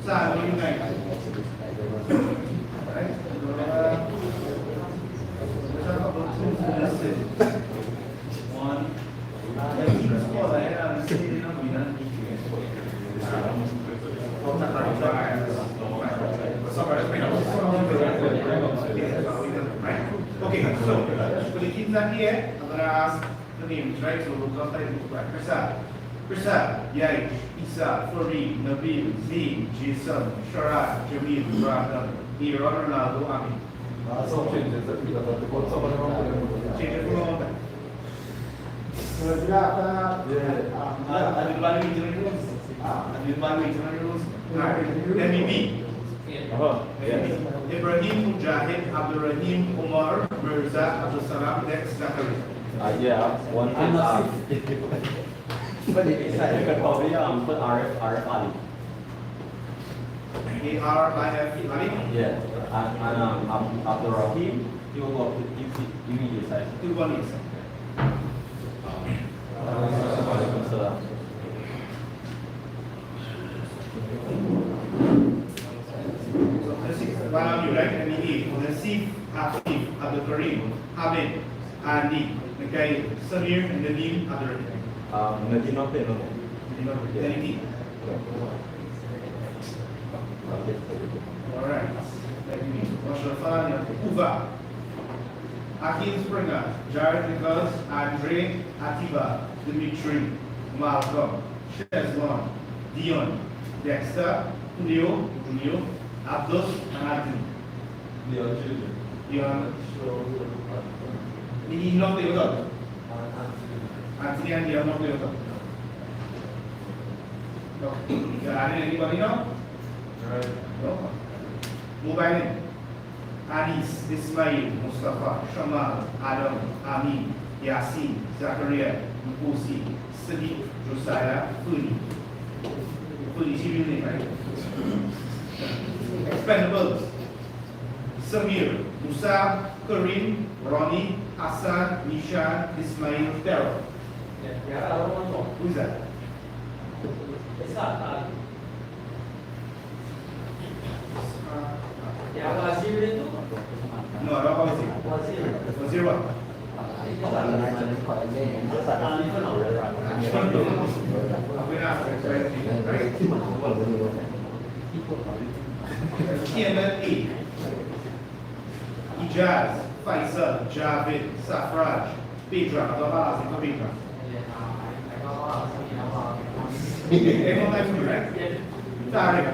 Sa ano yung night? Right? One. Okay, so for the kids that here, I'm gonna ask the names, right? So we'll come back. Prasad, Yai, Isa, Farid, Nabil, Zee, Jason, Sharad, Jamil, Brandon, Aaron, Ronaldo, Ami. So change it for long. Ibrahim Mujahid, Abdul Rahim, Umar, Mirza, Abdul Salam, Dex, Zachary. Yeah, one thing. But you can probably put RF Ali. ARIF Ali? Yeah, and Abdul Rahim, you will go to immediate size. 2 1 One you right? MEE, Nasif, Afif, Abdul Karim, Hamid, Andy, Nakai, Samir, and Nadim, Abdul Rahim. Nadim not there, no. Anything? Alright. Washrafan, Uva, Akin Springer, Jared Nicholas, Andre, Atiba, Dimitri, Malcolm, Shezlon, Dion, Dexter, Julio, Abdus, and Anthony. Dion. Ini not the other. Anthony and Dion not the other. No. Anybody know? No. Mobile name. Anis, Ismail, Mustafa, Shamal, Adam, Amin, Yasin, Zachariah, Musi, Sadiq, Josiah, Funi. Funi, she will name, right? Expendables. Samir, Musa, Karim, Ronnie, Hassan, Nishan, Ismail, Terrell. Who is that? No, I don't know. Wazir what? TMNA, Ijaz, Faisal, Javid, Safraj, Petra, atau apa sih kau Petra? Everyone likes me, right? Tariq,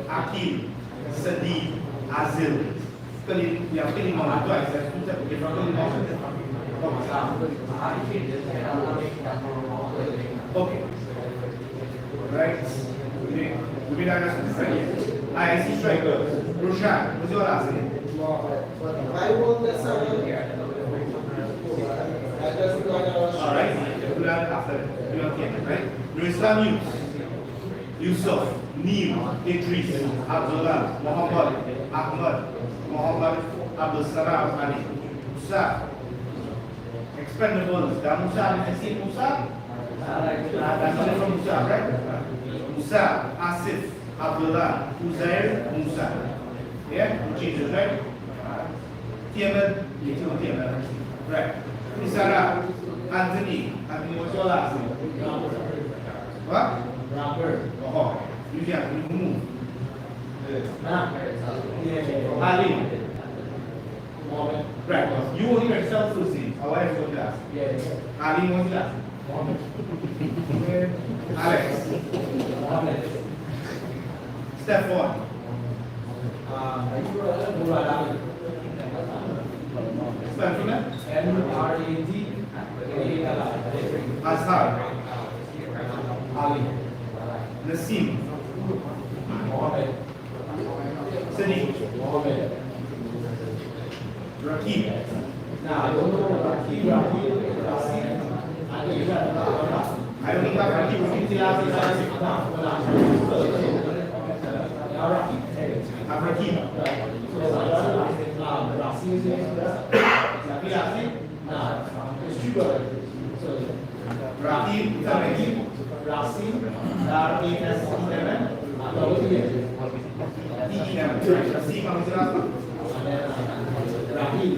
Akil, Sadiq, Azil. Yang kelima itu saya sudah begitu kelima. Okay. Right. We did understand, right? I see striker. Roshan, what's your last name? I wrote the song here. All right. You learn after you learn, right? Nurislam Yusuf, Neil, Idris, Abdullah, Muhammad, Ahmad, Muhammad, Abdul Salam, Ali, Musa. Expendables. Dan Musa, I see Musa. That's from Musa, right? Musa, Asif, Abdullah, Uzair, Musa. Yeah, we change it, right? Tiamat, right? Isara, Anthony, what's your last name? What? Oh, you can move. Ali. Right. You only yourself to see. Our wife will last. Ali wants last. Alex. Step 1. Spell from that? Azhar. Ali. Nasim. Sadiq. Rakib. I don't think Asim, R-A-S-E-M-N. E-E-M, Asim, apa itu apa? Rahim.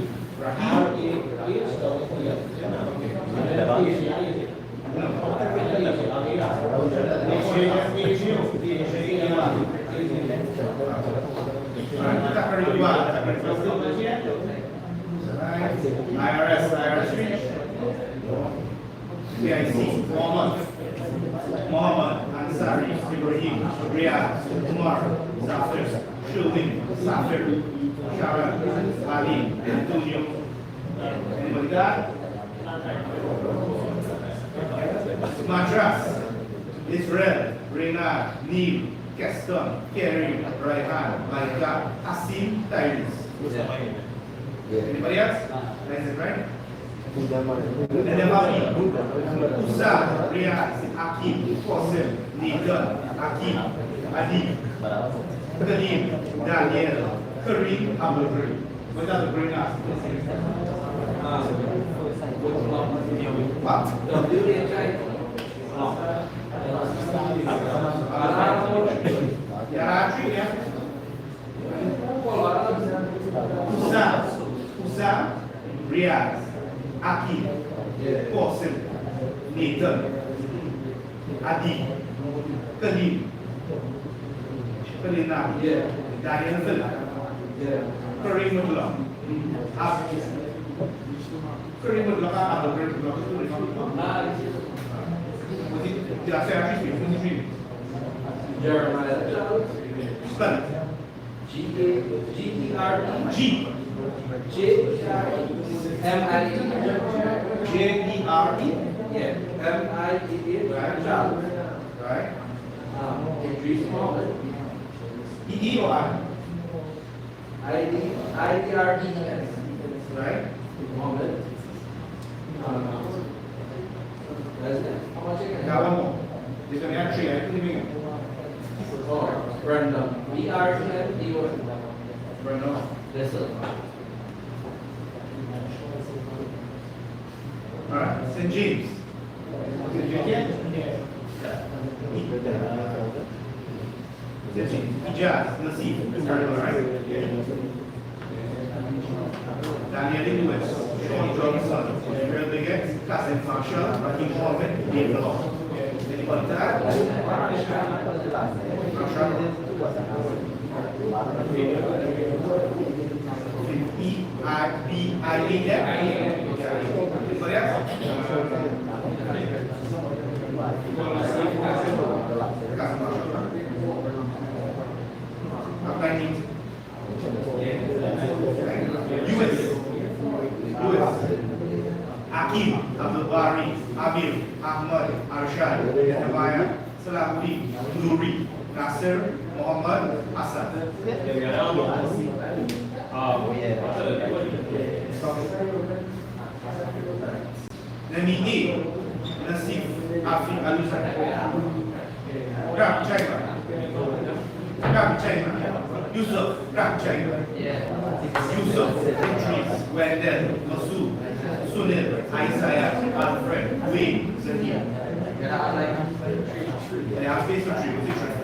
Kita perlu dua, IRS reach. PIC, Muhammad, Ansari, Ibrahim, Riyad, Umar, Zafir, Shulin, Safir, Sharon, Ali, Antonio. Anybody got? Madras, Israel, Renard, Neil, Gaston, Kerry, Raihan, Maika, Asim, Tyrese. Anybody else? That's it, right? And then Usa, Riyad, Akim, Qasim, Nathan, Akim, Adi, Karim, Daniel, Karim, Abdul Karim. What does it bring us? What? Yarati, yeah? Usa, Riyad, Akim, Qasim, Nathan, Adi, Karim, Daniel Philip, Karim Mutlah, Karim Mutlah, Abdul Karim Mutlah, tidak saya aktif, ini. Jeremiah. Spell. G-E-R-E. G. M-I-E. J-E-R-E. Yeah. M-I-E-E. Right. Right. Idris Mohammed. E-E or I? I-D-R-E-S. Right. Mohammed. How much again? Got one more. There's an entry, I couldn't even. Oh, Brandon. B-R-E-N-D-O-N. Brandon. Yes, sir. Alright, St. James. St. James. St. James. Ijaz, Nasif. Alright. Daniel Lewis. Sean Johnson. Israel Biggett. Qasim Marshall. Raheem Mohammed. Dave Law. Anybody that? Marshall. E-I-B-I-A-M. Anybody else? US. Akim, Abdul Bari, Amir, Ahmad, Arshad, Jeremiah, Salahuddin, Nuri, Nasir, Muhammad, Hassan. Namidi, Nasif, Afif, Alusan. Ram China. Ram China. Yusuf, Ram China. Yusuf, Idris, Wendell, Masood, Sunil, Isaiah, Alfred, Wayne, Zakia. They are based on three positions.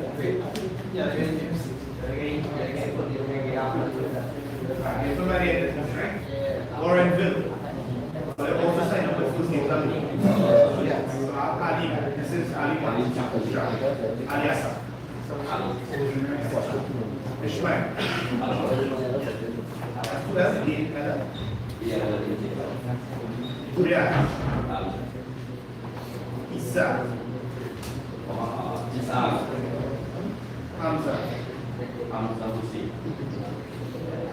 Somebody at this, right? Laurenville. But they also sign up with full name. Ali, this is Ali Aliasa. Ishmael. That's the Riyad. Isa. Hamza.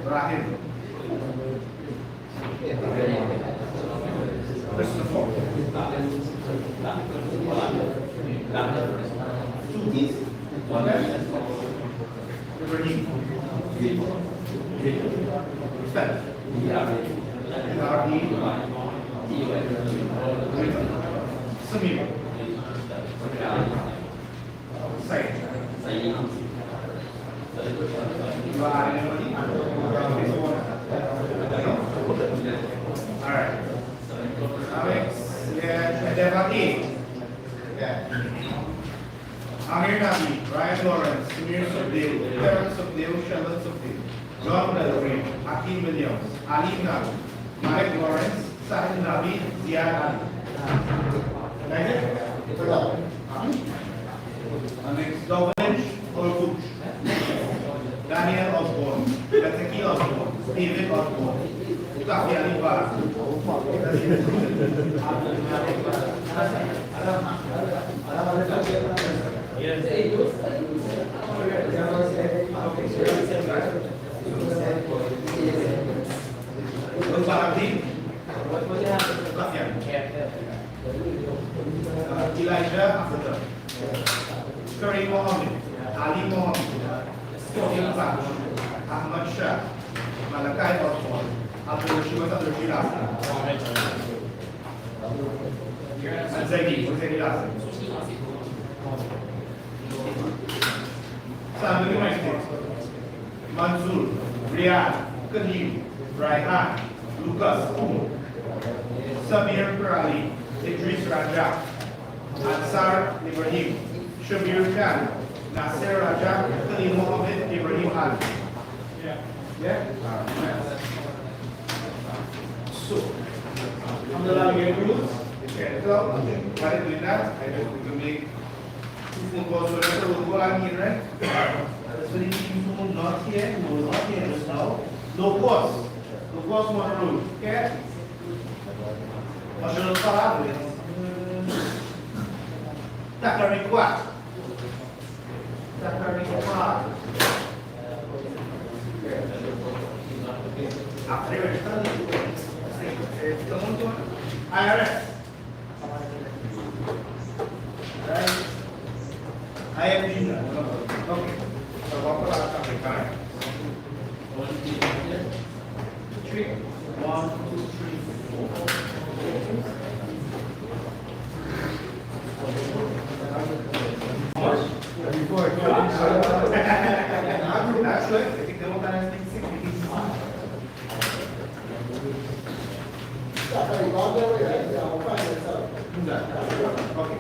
Rahim. Christopher. Sutis. Ibrahim. Spell. Samir. Said. Alright. Amicts, yeah, Devati. Yeah. Amir Nabi, Ryan Lawrence, Samir Subdale, Terrence Subdale, Sheldon Subdale, John Delray, Hakeem Williams, Ali Nabi, Mike Lawrence, Sahil Nabi, Ziad Ali. That's it? Next, Dominic Olkuch, Daniel Osborne, Ezekiel Osborne, David Osborne, Tafiani Bar. Elijah After, Kareem Mohammed, Ali Mohammed, Sohail Bach, Ahmad Shah, Malakai Osborne, Abdul Rashid and Zaidi Hassan. Family United, Mansoor, Riyad, Khalil, Raihan, Lucas, Samir Pirali, Idris Rajab, Ansar Ibrahim, Shabir Khan, Nasir Rajab, Khalil Mohammed, Ibrahim Ali. Yeah? So, alhamdulillah, we have rules. While doing that, I hope we can make this course whatever will go on here, right? So the people who are not here, who will not here just now, no course. No course, one rule. Okay? National Parade. Takari Quat. Takari Quat. IRS. Right? IFG. Okay. So what will I come time? 1, 2, 3. 1, 2, 3, 4. Before it goes. That's good. I think the one that I think 6. Okay.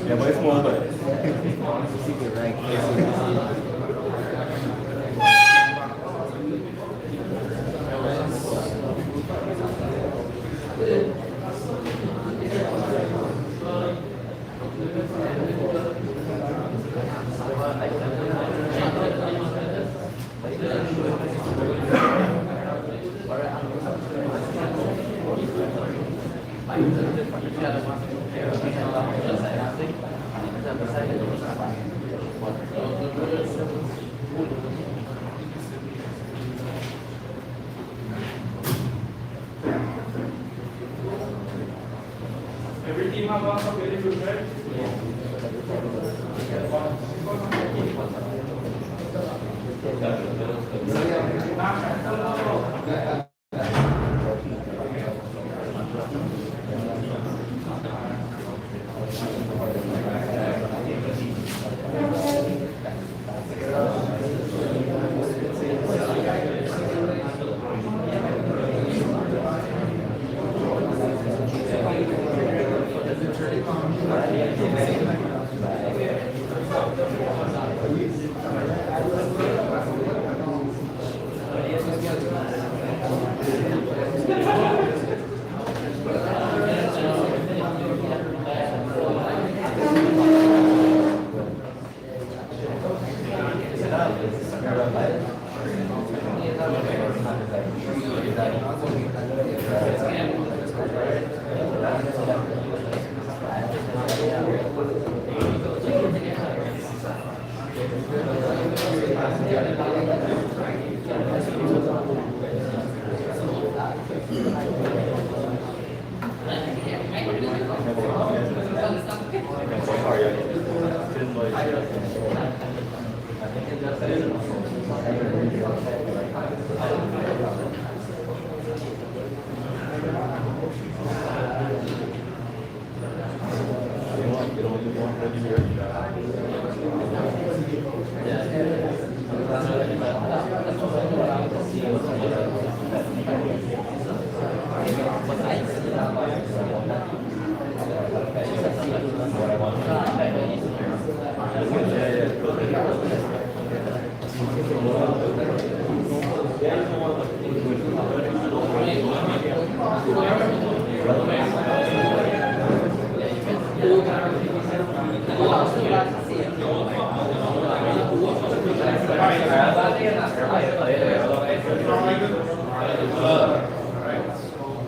Yeah, but it's more but Every team have one very good, right?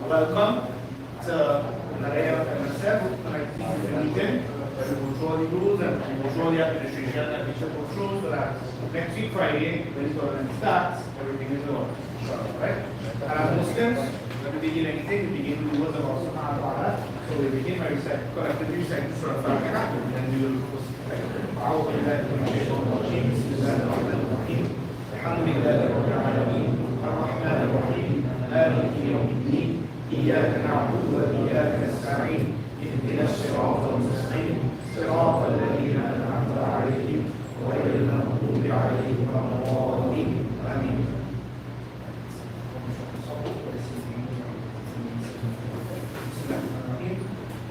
Welcome to Naraya and myself. I think we meeting. We will draw the rules and we will draw the administration and we should go through so that next week Friday, when the tournament starts, everything is going. Right? And as Muslims, when we begin anything, we begin with the words of Allah subhanahu wa ta'ala. So we begin by collectively reciting Surah Al-Fatiha, and then we will أعوذ بالله من الشيطان الرجيم بسم الله الرحمن الرحيم الحمد لله إياك نعبد وإياك نستعين اهدنا الصراط المستقيم صراط الذين أنعمت عليهم غير المغضوب عليهم ولا الضالين آمين.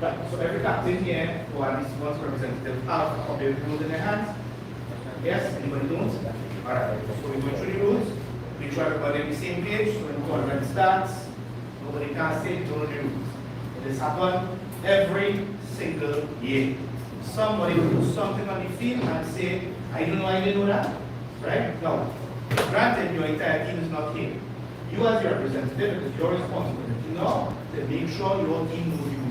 Right, so every captain here, or at least one's representative, have a copy of the rules in their hands. Yes, anybody don't? Alright, so we're going through the rules. Make sure everybody on the same page, so when the tournament starts, nobody can say don't know the rules. This happens every single year. Somebody will do something on the field and say, I don't know, I didn't know that. Right? Now, granted, your entire team is not here. You as your representative, it is your responsibility now to make sure your team knows the rules.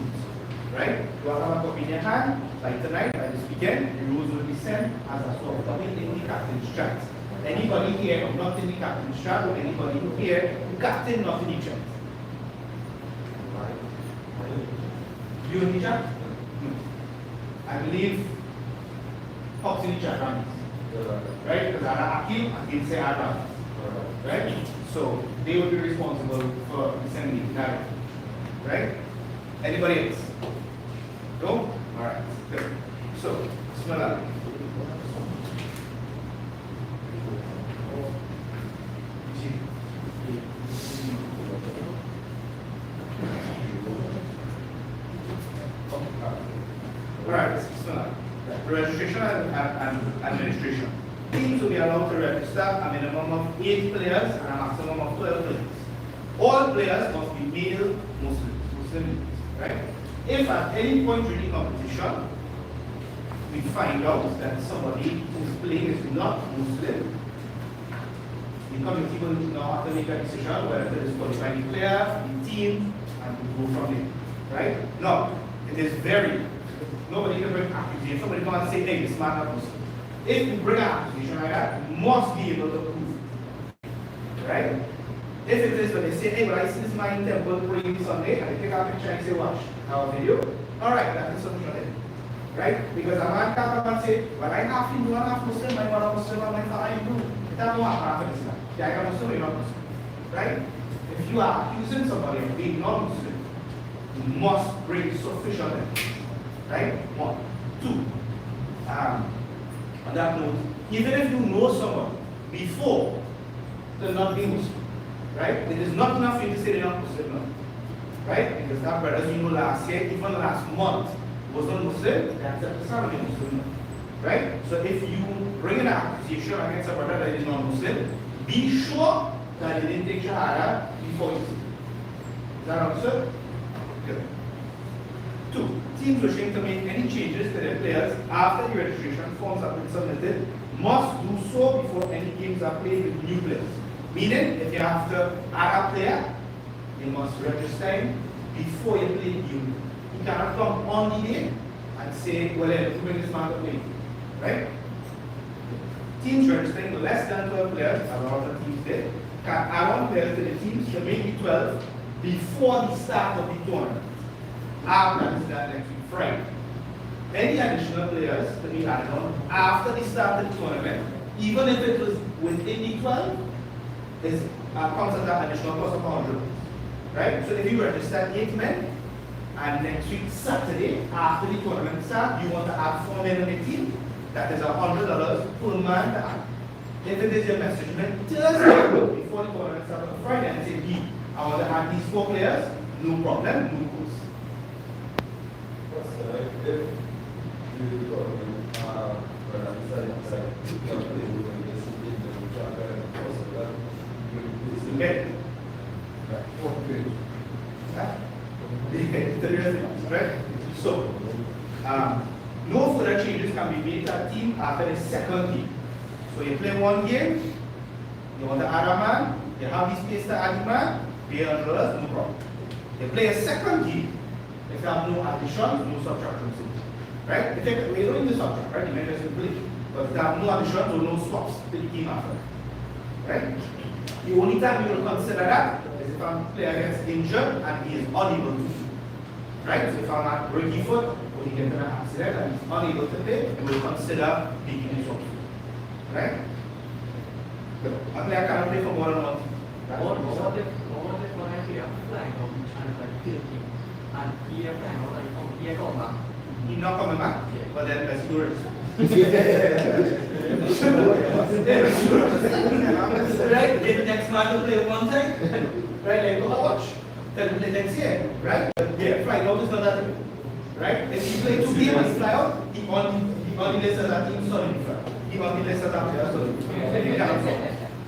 Right? You have a copy in your hand, like tonight, by this weekend, the rules will be sent as a sort of copy in the captain's chat. Anybody here who not in the captain's chat, or anybody who here who captain not in the chat. You in the chat? No. I believe Fox in the chat, right? Because Akil, Akil say Adam. Right? So they will be responsible for sending the narrative. Right? Anybody else? No? Alright, good. So, Bismillah. Alright, Bismillah. Registration and administration. Teams will be allowed to register a minimum of 8 players and a maximum of 12 players. All players must be male Muslims, right? If at any point during the competition we find out that somebody who's playing is not Muslim, the committee will now have to make a decision whether to disqualify the player, the team, and to go from there. Right? Now, it is very, nobody can bring accusation. Somebody come and say, hey, this man not Muslim. If you bring an accusation like that, you must be able to prove it. Right? If it is when they say, hey, well, I see this man in temple praying Sunday, and they take a picture and say, watch, our video. Alright, that is solution then. Right? Because a man can come and say, well, I half Hindu, I'm half Muslim, my mother Muslim, and my father Hindu. It doesn't know half of Islam. Yeah, I am Muslim, you're not Muslim. Right? If you are accusing somebody of being non-Muslim, you must bring sufficient evidence. Right? 1. 2. On that note, even if you know someone before they're not being Muslim, right? It is not enough for you to say they're not Muslim now. Right? Because that brothers you know last year, even last month, was not Muslim, that's a Islamic Muslim. Right? So if you bring an accusation against a brother that is not Muslim, be sure that he didn't take Shahada before you see. Is that understood? Good. 2. Teams wishing to make any changes to their players after the registration forms have been submitted must do so before any games are played with new players. Meaning, if you have to add a player, you must register him before you play the game. You cannot come on the day and say, well, let's bring this man to play. Right? Teams registering less than 12 players, as a lot of teams did, can add on players to the teams to make it 12 before the start of the tournament. After that next week, Friday. Any additional players to be added on after the start of the tournament, even if it was within the 12, is comes at an additional cost of 100. Right? So if you register 8 men, and next week, Saturday, after the tournament starts, you want to add 4 men on the team, that is $100 per man to add. If it is your messagement Thursday before the tournament starts on Friday and say, "Gee, I want to add these 4 players," no problem, no cost. Okay. Right? So, no further changes can be made to a team after the second game. So you play one game, you want to add a man, you have the space to add a man, pay $100, no problem. You play a second game, if you have no additions, no subtractions. Right? If you don't need the subtract, right? You may just play. But if you have no additions or no swaps, then you game after. Right? The only time you will consider that is if a player gets injured and he is unable to. Right? So if I'm at breaking foot, or he gets in an accident and he's unable to play, we will consider making his swap. Right? But a player cannot play for more than 1 team. What if when I play a flag of and like kill him and he a flag or like he a come back? He's not coming back, but then let's do it. Right? The next match will play one thing, right? Like go watch. Then the next year, right? Yeah, flying out is not that way. Right? If he play 2 games and he fly out, he only lists as that team solid. He only lists as that player solid.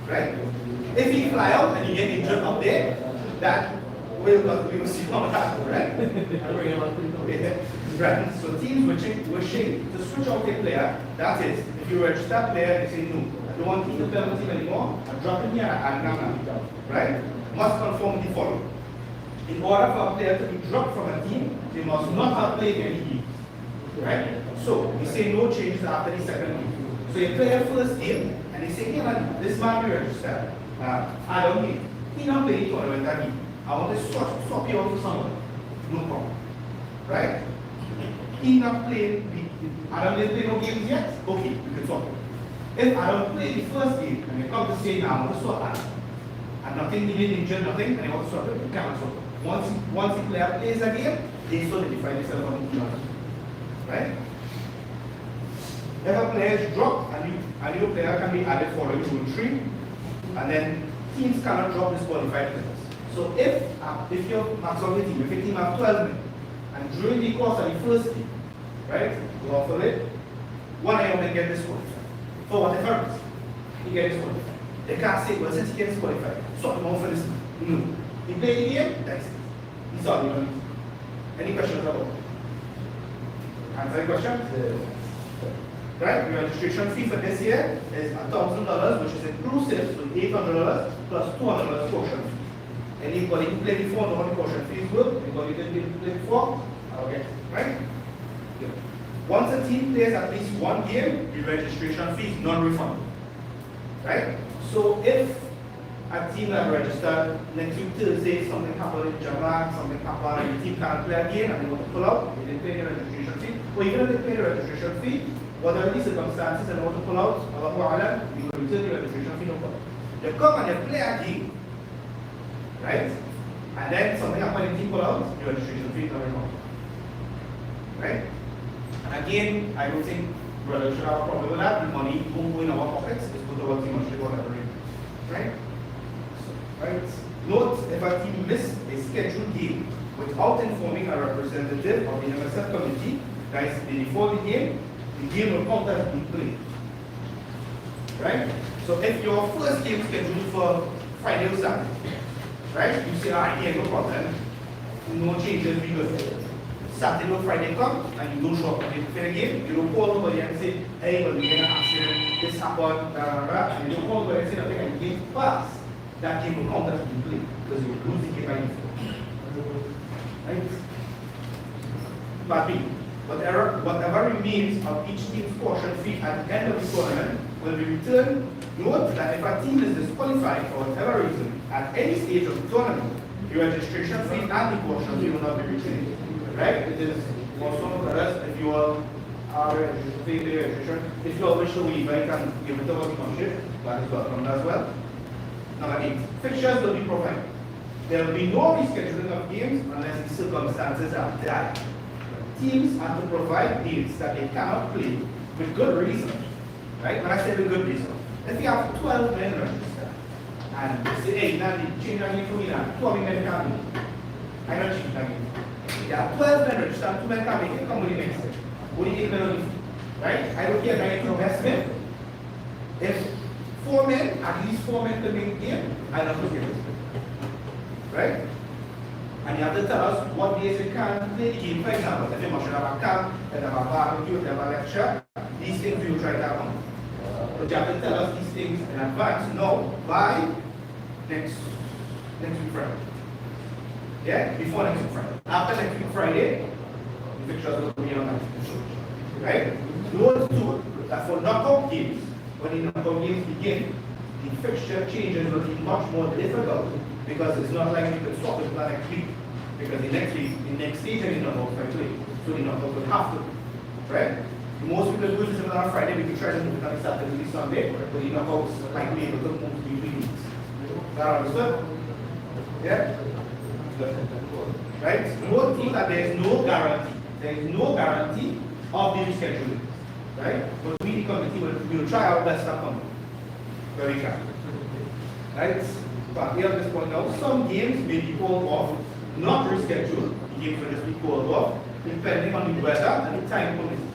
Right? If he fly out and he get injured up there, that we will see how that happens, right? Right. So teams wishing to switch out a player, that is, if you register a player, they say no, I don't want to play on the team anymore, I'm dropping here and now, right? Must conform the following. In order for a player to be dropped from a team, they must not have played any games. Right? So we say no changes after the second game. So you play a first game and they say, hey man, this man we registered. I don't need. He not played tournament that game. I want to swap you out to someone. No problem. Right? He not played, Adam didn't play no games yet? Okay, we can swap him. If Adam played the first game and they come to say now I want to swap Adam. And nothing, he didn't injure nothing, and they want to swap him, you cannot swap him. Once the player plays a game, they solidify themselves on the team. Right? If a player is dropped, a new player can be added following rule 3, and then teams cannot drop disqualified players. So if your maximum team, if your team have 12 men, and during the course of the first game, right, go off of it, one of your men get disqualified. For whatever reason, he gets disqualified. They can't say, well, since he gets disqualified, swap him out for this. No. He played the game, that's it. He's all you know. Any questions about it? Answer the question? Right? The registration fee for this year is $1,000, which is inclusive, so $800 plus $200 caution fee. Anybody who played before know how the caution fee is good? Anybody who didn't play before? Okay. Right? Good. Once a team plays at least one game, the registration fee is non-refundable. Right? So if a team that registered next week Thursday, something happened in Japan, something happened, and the team can't play again and they want to pull out, they didn't pay the registration fee, or even if they pay the registration fee, whatever the circumstances and want to pull out, you will return the registration fee, no problem. They come and they play a game, right? And then something happened and the team pull out, the registration fee is not refundable. Right? And again, I don't think brothers should have a problem with that. The money won't go in our pockets, it's put towards the monthly whatever. Right? Right? Note, if a team missed a scheduled game without informing a representative of the MSF committee, that is before the game will count as being played. Right? So if your first game is scheduled for Friday or Saturday, right? You say, yeah, no problem. No changes, we good. Saturday or Friday come and you don't show up for the game, you don't call nobody and say, hey, well, we had an accident, this happened, and you don't call nobody and say nothing, and the game passed. That game will count as being played because you will lose the game by default. Right? But B, whatever remains of each team's caution fee at the end of the tournament will be returned. Note that if a team is disqualified for whatever reason at any stage of the tournament, the registration fee and the caution fee will not be returned. Right? It is also for us if you all are registration. If you all wish to waive, I can give it over the country. That is welcome as well. Number 8. Fixtures will be provided. There will be no rescheduling of games unless the circumstances are dire. Teams have to provide dates that they cannot play with good reason. Right? When I say with good reason, if you have 12 men registered and they say, hey, now change your game for me now, 12 men can't be. I don't change that game. There are 12 men registered, 2 men can't be. Come with the next step. What do you think they're going to do? Right? I don't care if I get investment. If 4 men, at least 4 men can make a game, I don't give it. Right? And you have to tell us what days you can play the game. For example, if you must have a camp, if you have a barbecue, if you have a lecture, these things we will try to happen. But you have to tell us these things in advance. No, by next week Friday. Yeah? Before next week Friday. After next week Friday, the fixtures will be on that. Right? Note too that for knockout games, when the knockout games begin, the fixture changes will be much more difficult because it's not like you can swap it for next week. Because the next season is not out by play. So the knockout will have to. Right? Most people do this on Friday, we can try to move it on Saturday, Sunday, but the knockouts might be able to move between weeks. that understood? Yeah? Good. Right? Note too that there is no guarantee. There is no guarantee of the rescheduling. Right? But we, the committee, will try our best to come where we can. Right? But here at this point now, some games may be called off, not rescheduled. The games will just be called off, depending on the weather and the time permitting.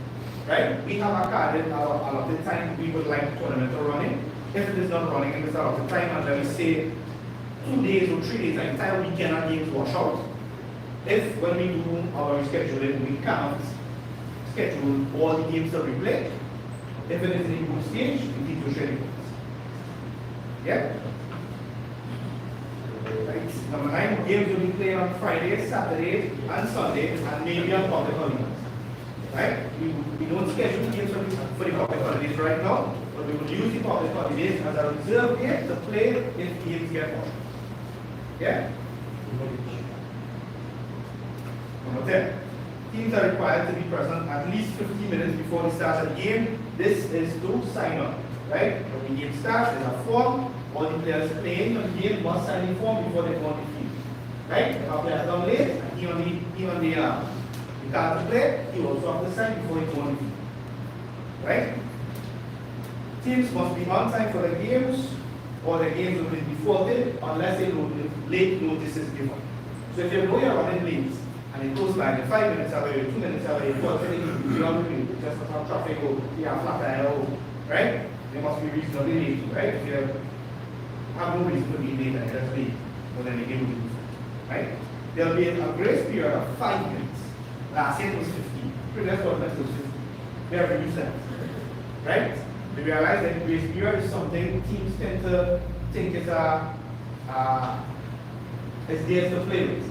Right? We have a card in our allotted time we would like the tournament to running. If it is not running in this allotted time, and let me say 2 days or 3 days, the entire weekend our games wash out. If when we do our rescheduling, we cannot schedule all the games to replay, if it is in a group stage, we need to share it. Yeah? Right. Number 9, games will be played on Friday, Saturday, and Sunday, and maybe on public holidays. Right? We don't schedule games for the public holidays right now, but we will use the public holidays as a reserve game to play if games get washed. Yeah? Number 10. Teams are required to be present at least 15 minutes before the start of the game. This is to sign up. Right? When the game starts, there's a form. All the players playing on the game must sign the form before they go on the field. Right? If a player comes late and he on the card to play, he also have to sign before he go on the field. Right? Teams must be on time for the games, or the games will be defaulted unless a late notice is given. So if you know you're running late, and it goes like 5 minutes away, 2 minutes away, 4 minutes, you don't really just have traffic or you have flat tire, right? They must be reasonably late, right? If you have no reason to be late and just late, well then the game will lose, right? There will be a grace period of 5 minutes. Last year it was 15. Previous tournament was 15. We have reduced that, right? We realize that grace period is something teams tend to think is there to play with.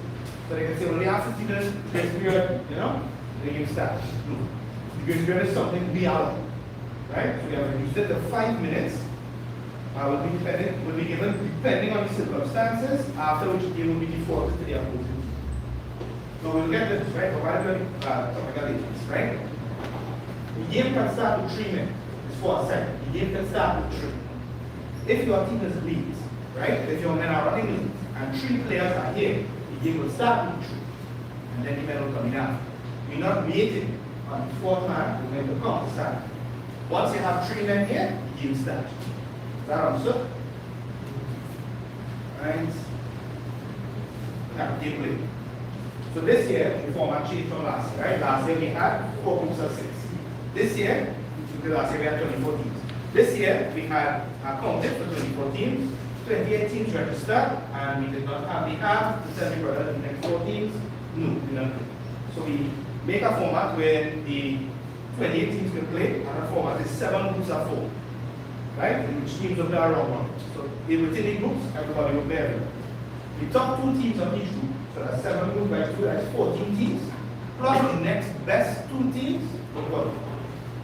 So they can say, well, they have 15 minutes grace period, the game starts. No. The grace period is something we allow. Right? So we have reduced it to 5 minutes. Will be given depending on the circumstances, after which the game will be defaulted to the opposing. So we'll get this, right? Provided topical agents, right? The game can start with 3 minutes. It's 4 seconds. The game can start with 3. If your team is lead, right? If your men are running lead and 3 players are here, the game will start with 3. And then the men will come in after. We're not waiting on the 4th man, we're going to come to start. Once you have 3 men here, the game starts. Is that understood? Right? Now, game play. So this year, the format changed from last year, right? Last year we had 4 groups of 6. This year, because last year we had 24 teams. This year, we had counted for 24 teams, 28 teams registered, and we did not have the half to tell you whether the next 4 teams. No, we don't. So we make a format where the 28 teams can play, and the format is 7 groups of 4. Right? In which teams will play around 1. So within the groups, everybody will play everyone. The top 2 teams of each group, so that's 7 groups by 2, that's 14 teams, plus the next best 2 teams will qualify.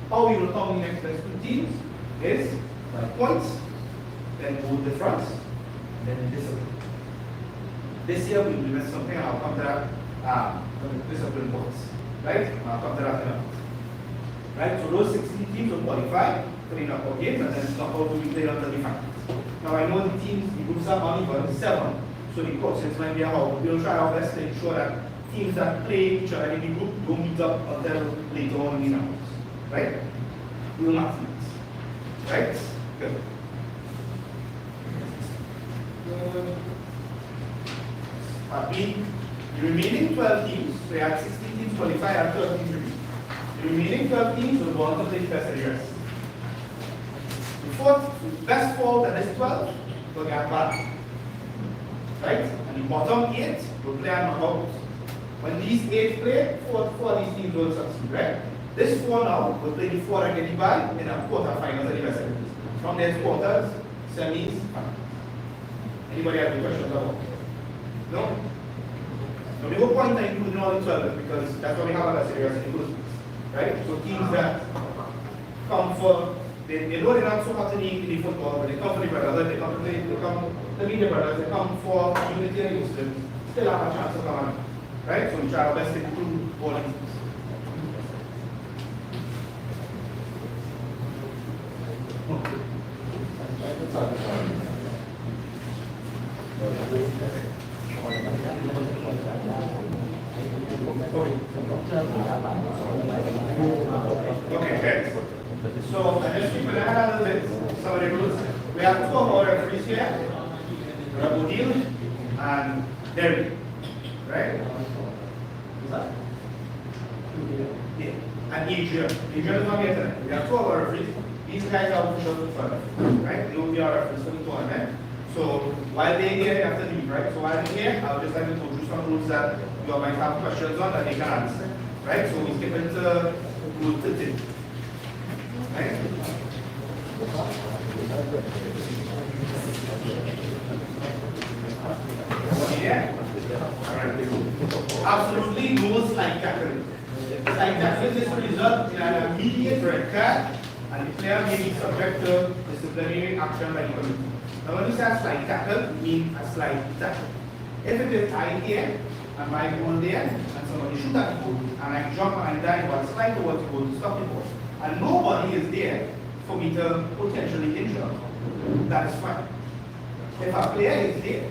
How we will count the next best 2 teams is by points, then goal difference, and then discipline. This year we will do something, and I'll come to that discipline points. Right? And I'll come to that in a minute. Right? So those 16 teams will qualify for the knockout games, and then knockout will be played until the finals. Now I know the teams, the groups are only but 7, so the coaches might be how we'll try our best to ensure that teams that play each other in the group don't meet up until later on in the rounds. Right? We will not meet. Right? Good. The remaining 12 teams, so you had 16 teams qualify and 12 teams remain. The remaining 12 teams will go on to play the best of the rest. The best 4 that is 12 will get back. Right? And the bottom 8 will play and knockout. When these 8 play, 4 of these teams will succeed. Right? This 4 now will play the 4 that get the bye in a quarterfinals of the best of the rest. From their quarters, semis, finals. Anybody have any questions about it? No? So we will point to including all the 12 because that's why we have other series inclusive. Right? So teams that come for, they know they're not so hot in the football, but they come for the brothers, they come to meet the brothers, they come for unity and Muslims, still have a chance to come on. Right? So we try our best to include all of these. have two of our referees here, Rabodil and Derry, right? Yeah. And Adrian. Adrian is not here tonight. We have two of our referees. These guys are officials in front of us, right? They will be our referees for the tournament. So while they're here, they have to leave, right? So while they're here, I'll just like to go through some rules that you all might have questions on that they can answer, right? So we skip into rule 13, right? Yeah? Alright. Absolutely no slide tackling. Slide tackling is to result in an immediate red card, and the player may be subject to disciplinary action by the committee. Now when you say a slide tackle, it means a slide tackle. If it is tied here, and my goal there, and somebody shoot at the goal, and I jump and I dive or slide towards the goal to stop the ball, and nobody is there for me to potentially injure, that's fine. If a player is there,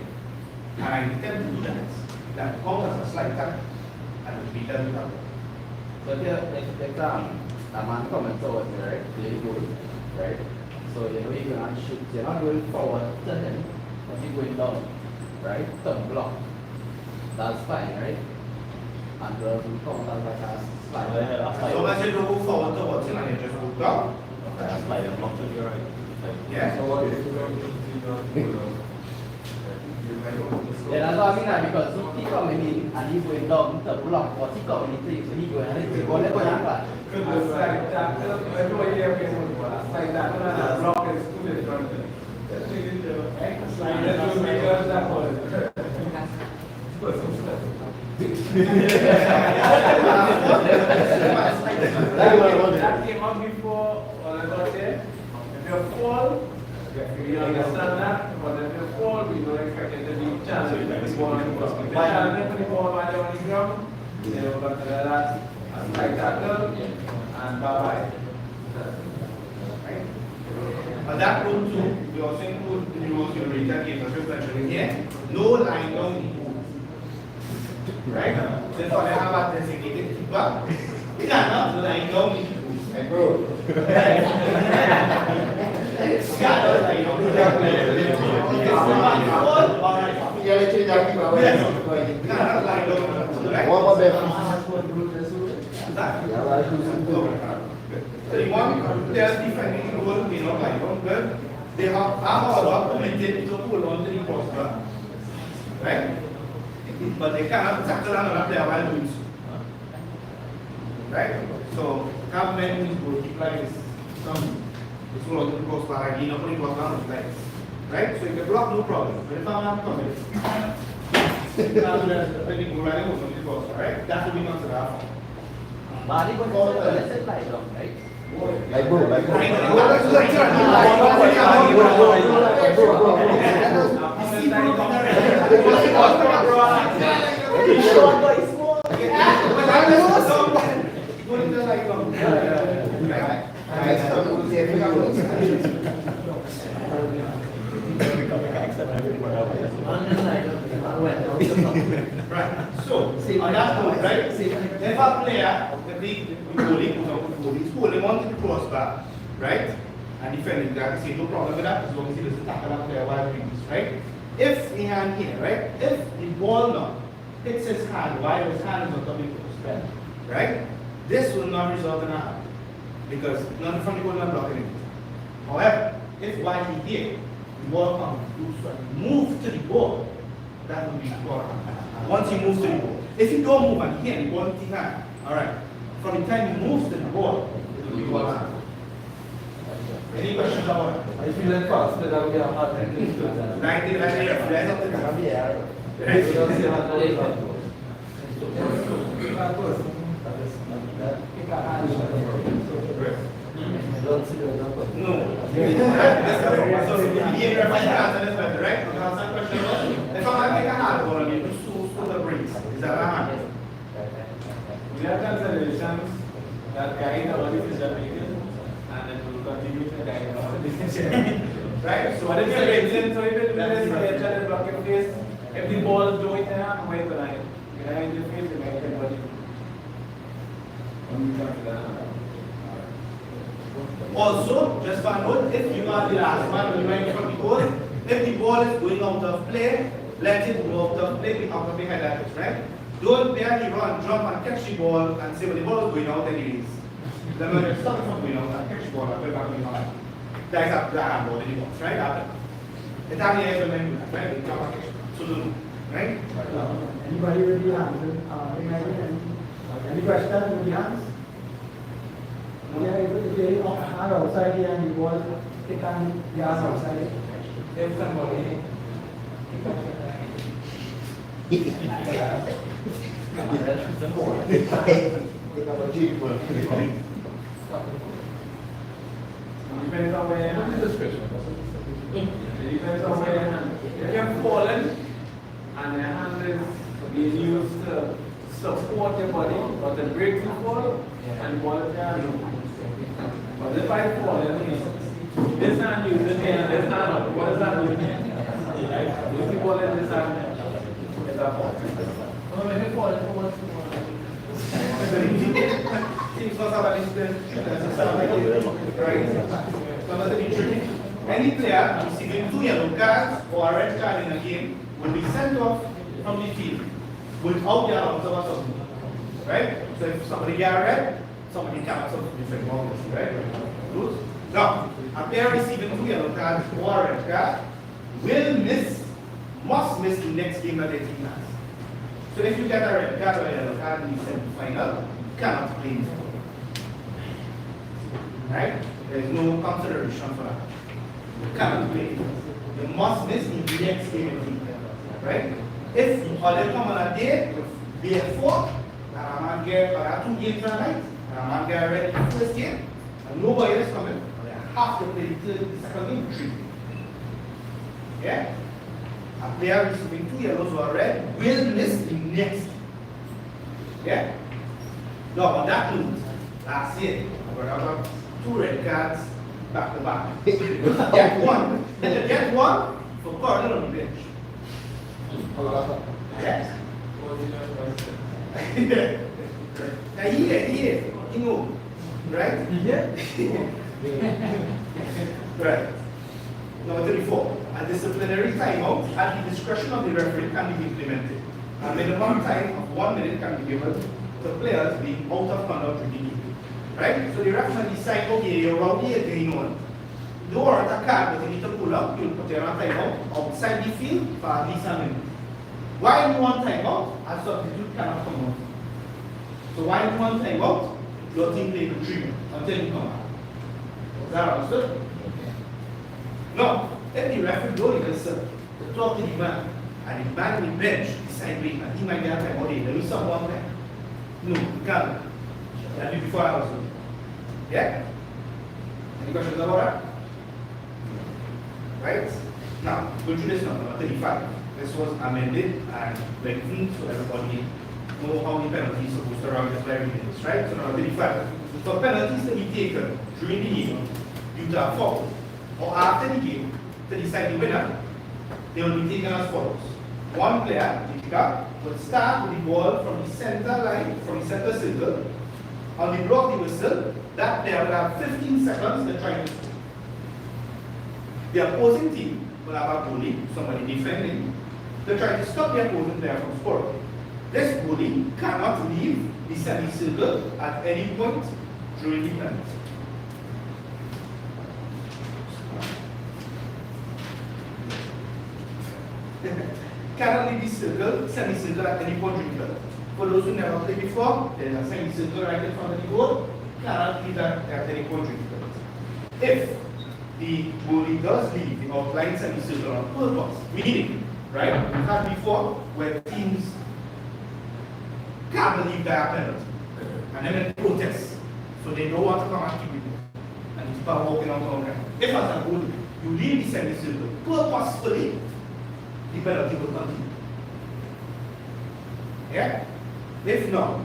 and I attempt to do that counts as a slide tackle, and it will be done without. So here, like a man coming towards me, right? Play goal, right? So you know you're gonna shoot, you're not going forward to him, but you're going down, right? To block. That's fine, right? And will count as like a slide. So much you go forward towards him and you just go down. That's like a block to your right. Yeah. So what if you don't Yeah, that's what I mean, like, because he coming in and he's going down to block what he coming into, so he going and he's going to go back. It's like that, everybody here plays football. It's like that, and the block is two different things. It's like that, you make that ball. That came up before, what I was saying. If you fall, we understand that, but if you fall, we don't expect it to be challenging. The ball on the ground. The challenge the ball while they're on the ground, they will consider that a slide tackle and bye-bye. Right? But that rule too, we also include the rules you already gave us mentioning here. No line down. Right? So if I have a designated keeper, we cannot line down. Like, bro. There's defending role may not lie down, but they are permitted to hold on to the crossbar, right? But they cannot tackle another player while doing so, right? So have men who go keep like this, some it's hold on to the crossbar, like you know, putting cross down like this, right? So you can block no problem. But if I'm not coming, depending on running over the crossbar, right? That will be not enough. But he going to let's say lie down, right? Like bro, like bro. Right. So, on that note, right? If a player, the goalie, holding on to the crossbar, right? And defending that, say no problem with that, as long as he doesn't tackle that player while doing this, right? If the hand here, right? If the ball now hits his hand while his hand is on top of the crossbar, right? This will not result in a hand, because none from the goal not blocking it. However, if while he here, the ball comes, move to the ball, that will be scored. Once he moves to the ball. If he don't move and here, the ball in the hand, alright. From the time he moves to the ball, it will be one hand. Any questions about it? I feel like fast, that will be a hard thing. Right there, right up the No. So, here, if I can answer this better, right? If I answer the question, if I make a hard ball and you do the breaks, is that a hand? We have considerations that guide our decision making, and it will continue to guide our decision. Right? So, what if you're racing, so if it is a block your face, if the ball is doing that, wait for line. You know, in your face, you might get body. Also, just for note, if you are the last man, you might from the goal. If the ball is going out of play, let it go out of play, out of play highlights, right? Don't barely run, jump and catch the ball and say, well, the ball is going out anyways. Then when you stop it from going out and catch the ball and put it back in your hand. That is a handball in the box, right? It hardly ever do that, right? It jump and catch it. So don't, right? Anybody with the hands? Any question with the hands? Yeah, if they are outside here and the ball, they can be outside. If somebody. Depends on where your hand is. Depends on where your hand is. If you're falling and your hand is being used to support your body, but the break you fall and the ball is there. But if I fall, this hand uses here and this hand, what is that doing here? If you fall in this hand, it's a fall. No, if you fall, it's a fall. Any player receiving 2 yellow cards or a red card in a game will be sent off from the field without their observer, right? So if somebody gets red, somebody counts up different moments, right? Good. Now, a player receiving 2 yellow cards or a red card must miss the next game that their team has. So if you get a red card or a yellow card in the semi-final, you cannot play it. Right? There is no consideration for that. You cannot play it. You must miss the next game of the team. Right? If you come on a day, be at 4, and a man get 2 games a night, and a man get ready for the first game, and nobody is coming, they have to play the second game 3. Yeah? A player receiving 2 yellows or red will miss the next. Yeah? Now, on that note, last year, I got 2 red cards back to back. Get one. Get one for corner on the bench. Yes. Here, you know, right? Yeah. Right. Number 34. A disciplinary timeout at the discretion of the referee can be implemented. A minimum time of 1 minute can be given to players being out of conduct with the game. Right? So the referee decide, okay, you're out here going on. Don't want a card, but you need to pull up, you'll put your timeout outside the field for at least a minute. Why you want timeout? A substitute cannot come out. So why you want timeout? Your team play for 3 minutes until you come out. Is that understood? No. If the referee don't even serve to talk to the man, and the man will bench decide, wait, he might get a timeout, there is someone there. No, you can't. That did before I was doing. Yeah? Any questions about that? Right? Now, go through this number 35. This was amended and lengthened so everybody know how many penalties are supposed to run this very minutes, right? So number 35. For penalties to be taken during the game due to a foul or after the game to decide the winner, they will be taken as follows. One player, the kicker, will start with the ball from the center line, from the center circle. On the block the whistle, that player will have 15 seconds to try to score. The opposing team will have a goalie, somebody defending, to try to stop the opposing player from scoring. This goalie cannot leave the semicircle at any point during the penalty. Cannot leave the semicircle at any point during the penalty. For those who never played before, there is a semicircle right in front of the goal. Cannot leave that at any point during the penalty. If the goalie does leave the outline semicircle on purpose, meaning, right, we had before where teams can't believe they are penalty, and then they protest, so they don't want to come and keep it, and it's about walking out on them. If as a goalie, you leave the semicircle purposefully, the penalty will continue. Yeah? If not,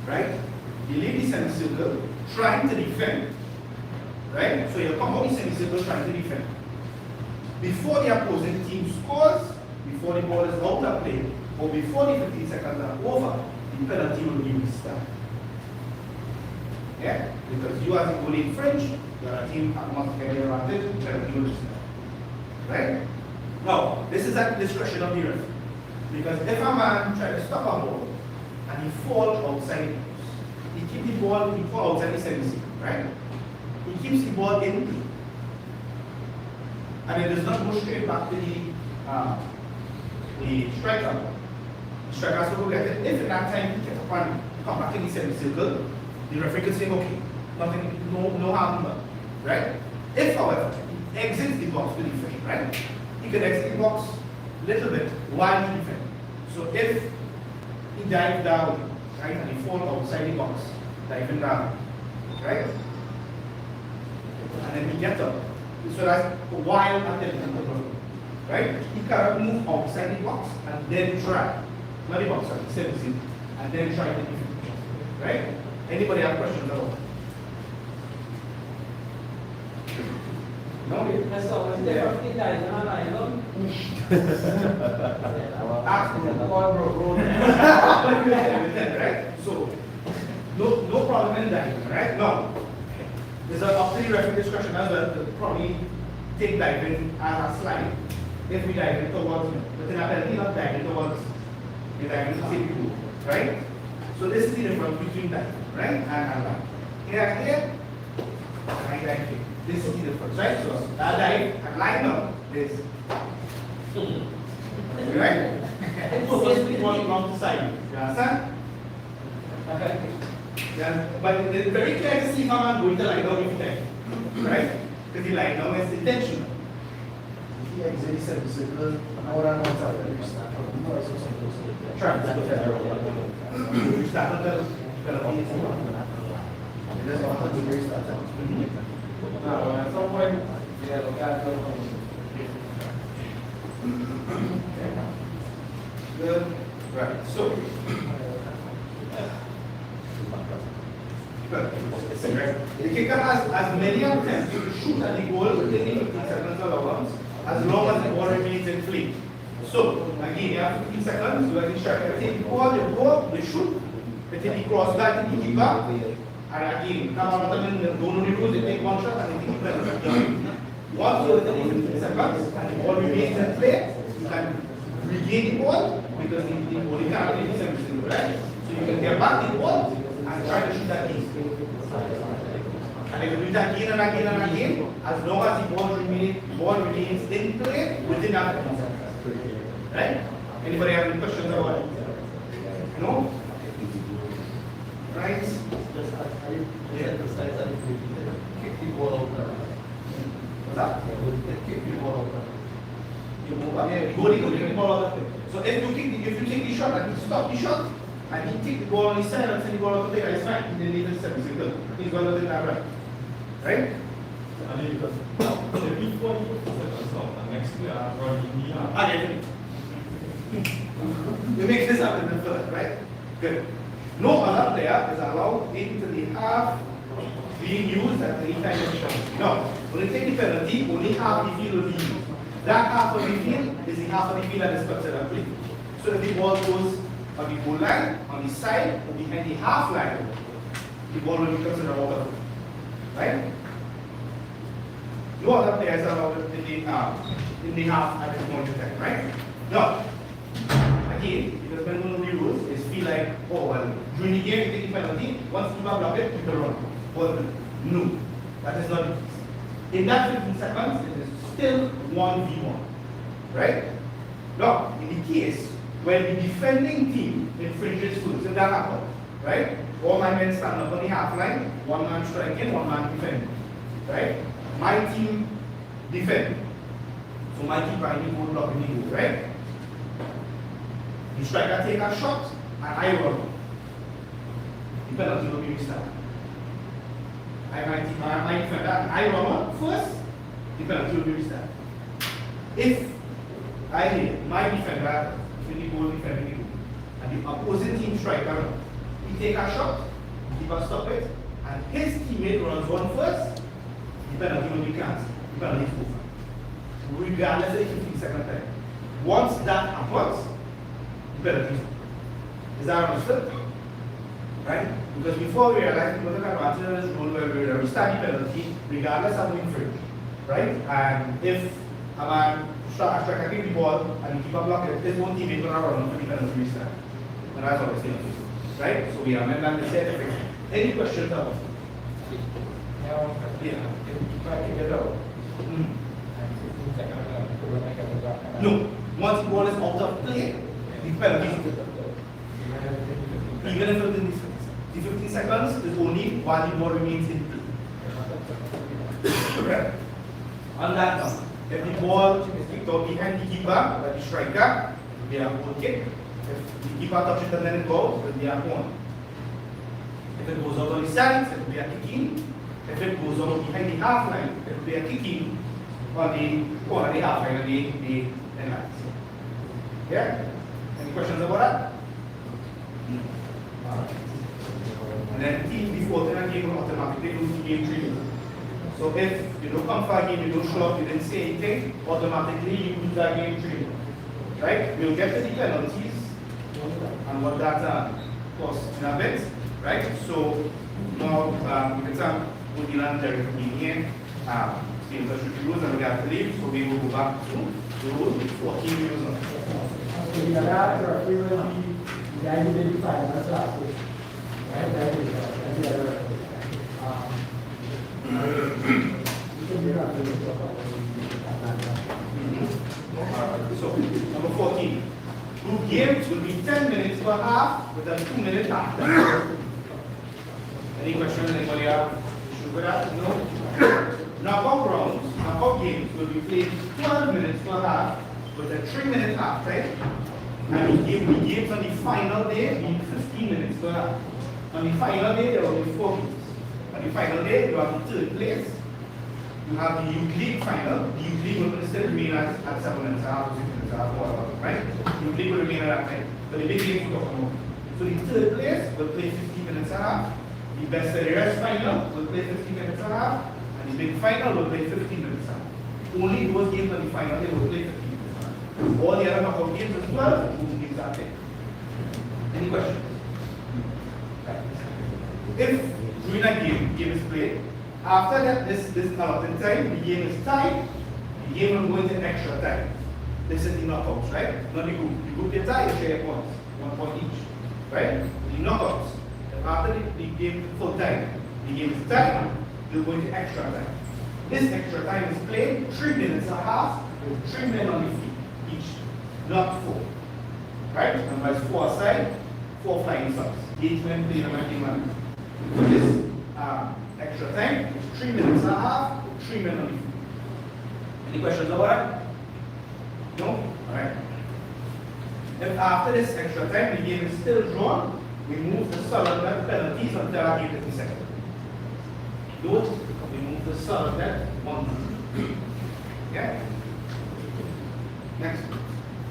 right, you leave the semicircle trying to defend. Right? So you come out the semicircle trying to defend. Before the opposing team scores, before the ball is out of play, or before the 15 seconds are over, the penalty will be restarted. Yeah? Because you as a goalie infringe, your team must get the advantage, the penalty will restart. right? Now, this is at the discretion of the referee. Because if a man tries to stop a ball and he falls outside the box, he keeps the ball, he falls outside the 70, right? He keeps the ball in play. And it does not go straight back to the striker. The striker has to go get it. If in that time he gets up and come back in the semicircle, the referee can say, okay, nothing, no harm done, right? If, however, he exits the box to defend, right? He can exit the box a little bit while he defends. So if he dives down, right, and he falls outside the box, diving down, right? And then he gets up. So that's while attempting to control, right? He cannot move outside the box and then try, not the box, sorry, 17, and then try to defend, right? Anybody have questions at all? No? As long as they are in that, Ask for right? So, no problem in that, right? No. There's a pretty referee discretion as well to probably take diving as a slide if we dive in towards him. But in a penalty, not diving towards the diving to save people, right? So this is the difference between diving, right? And line. Here, and dive here. This is the difference, right? So that dive and line up is right? Purposely one wrong side. You understand? Okay. Yeah, but it's very clear to see how I'm going to lie down every time, right? Because the lie down is intentional. He exits the circle, ahora no sabe. Try to start the penalty. Now, at some point, yeah, look at the Good. Right. So. The kicker has as many attempts to shoot at the goal within the 15 seconds allowance as long as the ball remains in play. So, again, you have 15 seconds, you have the striker take the ball, they go, they shoot, they take the cross back to the keeper, and again, come out of them, don't only lose, they take one shot and they take the penalty. Once you have the 15 seconds and the ball remains in play, you can regain the ball because the ball can't be everything, right? So you can get back the ball and try to shoot that in. And if you do that again and again and again, as long as the ball remains in play within that concept. Right? Anybody have any questions about it? No? Right? Yeah. Kick the ball out. What's that? Kick the ball out. You move up. Yeah, you kick the ball out of it. So if you take the shot and you stop the shot, and he take the ball on his side and send the ball out to the guy's side, he then leave it 7 seconds. He's going to do that right. Right? Okay. You make this happen in first, right? Good. No other player is allowed into the half being used at any time of shot. No. When you take the penalty, only half the field will be used. That half of the field is the half of the field that is considered play. So if the ball goes on the goal line, on the side, or behind the half line, the ball will be considered out of play. Right? No other players are allowed in the half at this point in time, right? Now, again, because when one of the rules is feel like, oh well, during the game you take the penalty, once you block it, you can run. But no, that is not the case. In that 15 seconds, it is still 1v1. Right? Now, in the case when the defending team infringes rules, if that happens, right? All my men stand up on the half line, one man striking, one man defending. Right? My team defend. So my keeper and the goal blocking the goal, right? The striker take a shot and I run. The penalty will be restarted. My defender and I run on first, the penalty will be restarted. If I hit my defender with the goal defending the goal, and the opposing team striker, he take a shot, the keeper stop it, and his teammate runs one first, the penalty will be cancelled. The penalty is over. Regardless of the 15-second time. Once that happens, the penalty is over. Is that understood? Right? Because before we realized we took advantage of this rule where we restart the penalty regardless of the infringement. Right? And if a man striking the ball and the keeper block it, this one team is going to run for the penalty restart. And that's what we're saying. Right? So we amend that to set effect. Any questions about it? Yeah. If I can get out. No. Once the ball is out of play, the penalty is even if the 15 seconds is only while the ball remains in play. Correct? On that note, if the ball is kicked out behind the keeper, by the striker, they are goal kick. If the keeper touches it and then it goes, then they are gone. If it goes out on the sides, it will be a kicking. If it goes out behind the half line, it will be a kicking on the corner of the half line and the end lines. Yeah? Any questions about that? And then team before then game will automatically lose the game 3. So if you don't come for a game, you don't show up, you didn't say anything, automatically you lose that game 3. Right? We'll get to the penalties and what that costs in a bit. Right? So now you can tell what you learned there being here. Stay in touch with the rules and we have to leave, so we will go back to the rules 14 years on. So the other we will be the identified as last week. Right? That is the other. So, number 14. Group games will be 10 minutes per half with a 2-minute half. Any questions? Anybody have issue with that? No? Knockout rounds, knockout games will be played 12 minutes per half with a 3-minute half time. And the games on the final day will be 15 minutes per half. On the final day, there will be 4 games. On the final day, you have the third place. You have the Youth League final. The Youth League will still remain at 7 minutes, half, 6 minutes, half, whatever, right? Youth League will remain at that time. But the big games will come out. So the third place will play 15 minutes and a half. The best of the rest final will play 15 minutes and a half. And the big final will play 15 minutes and a half. Only those games on the final day will play 15 minutes and a half. All the other knockout games as well, those games are there. Any questions? If during a game is played, after that, this allotted time, the game is tied, the game will go into extra time. This is the knockouts, right? Not the group. The group they tie, share points, 1 point each, right? The knockouts, after the game full time, the game is tied, they'll go into extra time. This extra time is played 3 minutes and a half with 3 men on the field each, not 4. Right? And there's 4 aside, 4 flying subs. Each man playing a man. For this extra time, it's 3 minutes and a half, 3 men on the field. Any questions about that? No? Alright. If after this extra time the game is still drawn, we move the solid penalties until our game 50 seconds. Note, we move the solid net 1. Yeah? Next.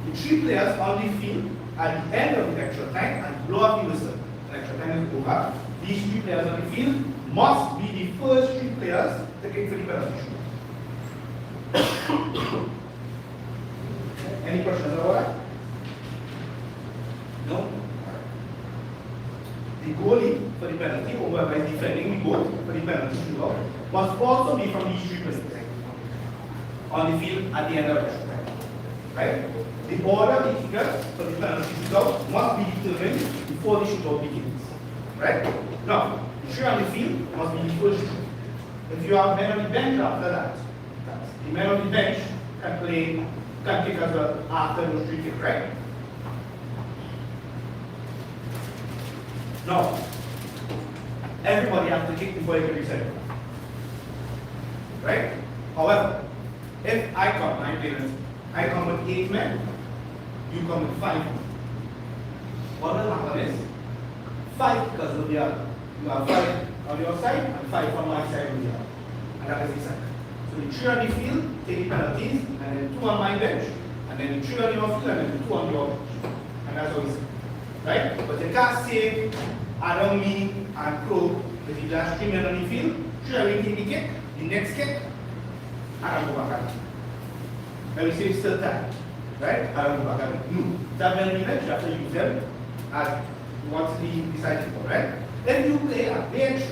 The 3 players on the field at the end of the extra time and blow up the whistle. The extra time is over. These 3 players on the field must be the first 3 players to kick for the penalty shoot. Any questions about that? No? The goalie for the penalty, or whoever is defending the goal for the penalty shootout, must also be from these 3 players on the field at the end of the extra time. Right? The order of the kickers for the penalty shootout must be determined before the shootout begins. Right? Now, the 3 on the field must be the first 3. If you have men on the bench after that, the men on the bench can kick as well after those 3 kicks, right? Now, everybody has to kick before you can reset it. Right? However, if I come with 8 men, you come with 5 men. What will happen is 5 because of the other. You have 5 on your side and 5 on my side of the other. And that is the second. So the 3 on the field take the penalties, and then 2 on my bench, and then the 3 on your field, and then the 2 on your bench. And that's what we say. Right? But you can't say Adam, me, and Crow, if you just 3 men on the field, 3 of them take the kick, the next kick, Adam go back at it. Let me say it's still time. Right? Adam go back at it. No. That men on the bench, you have to use them as what's the decided for, right? Then you play a bench,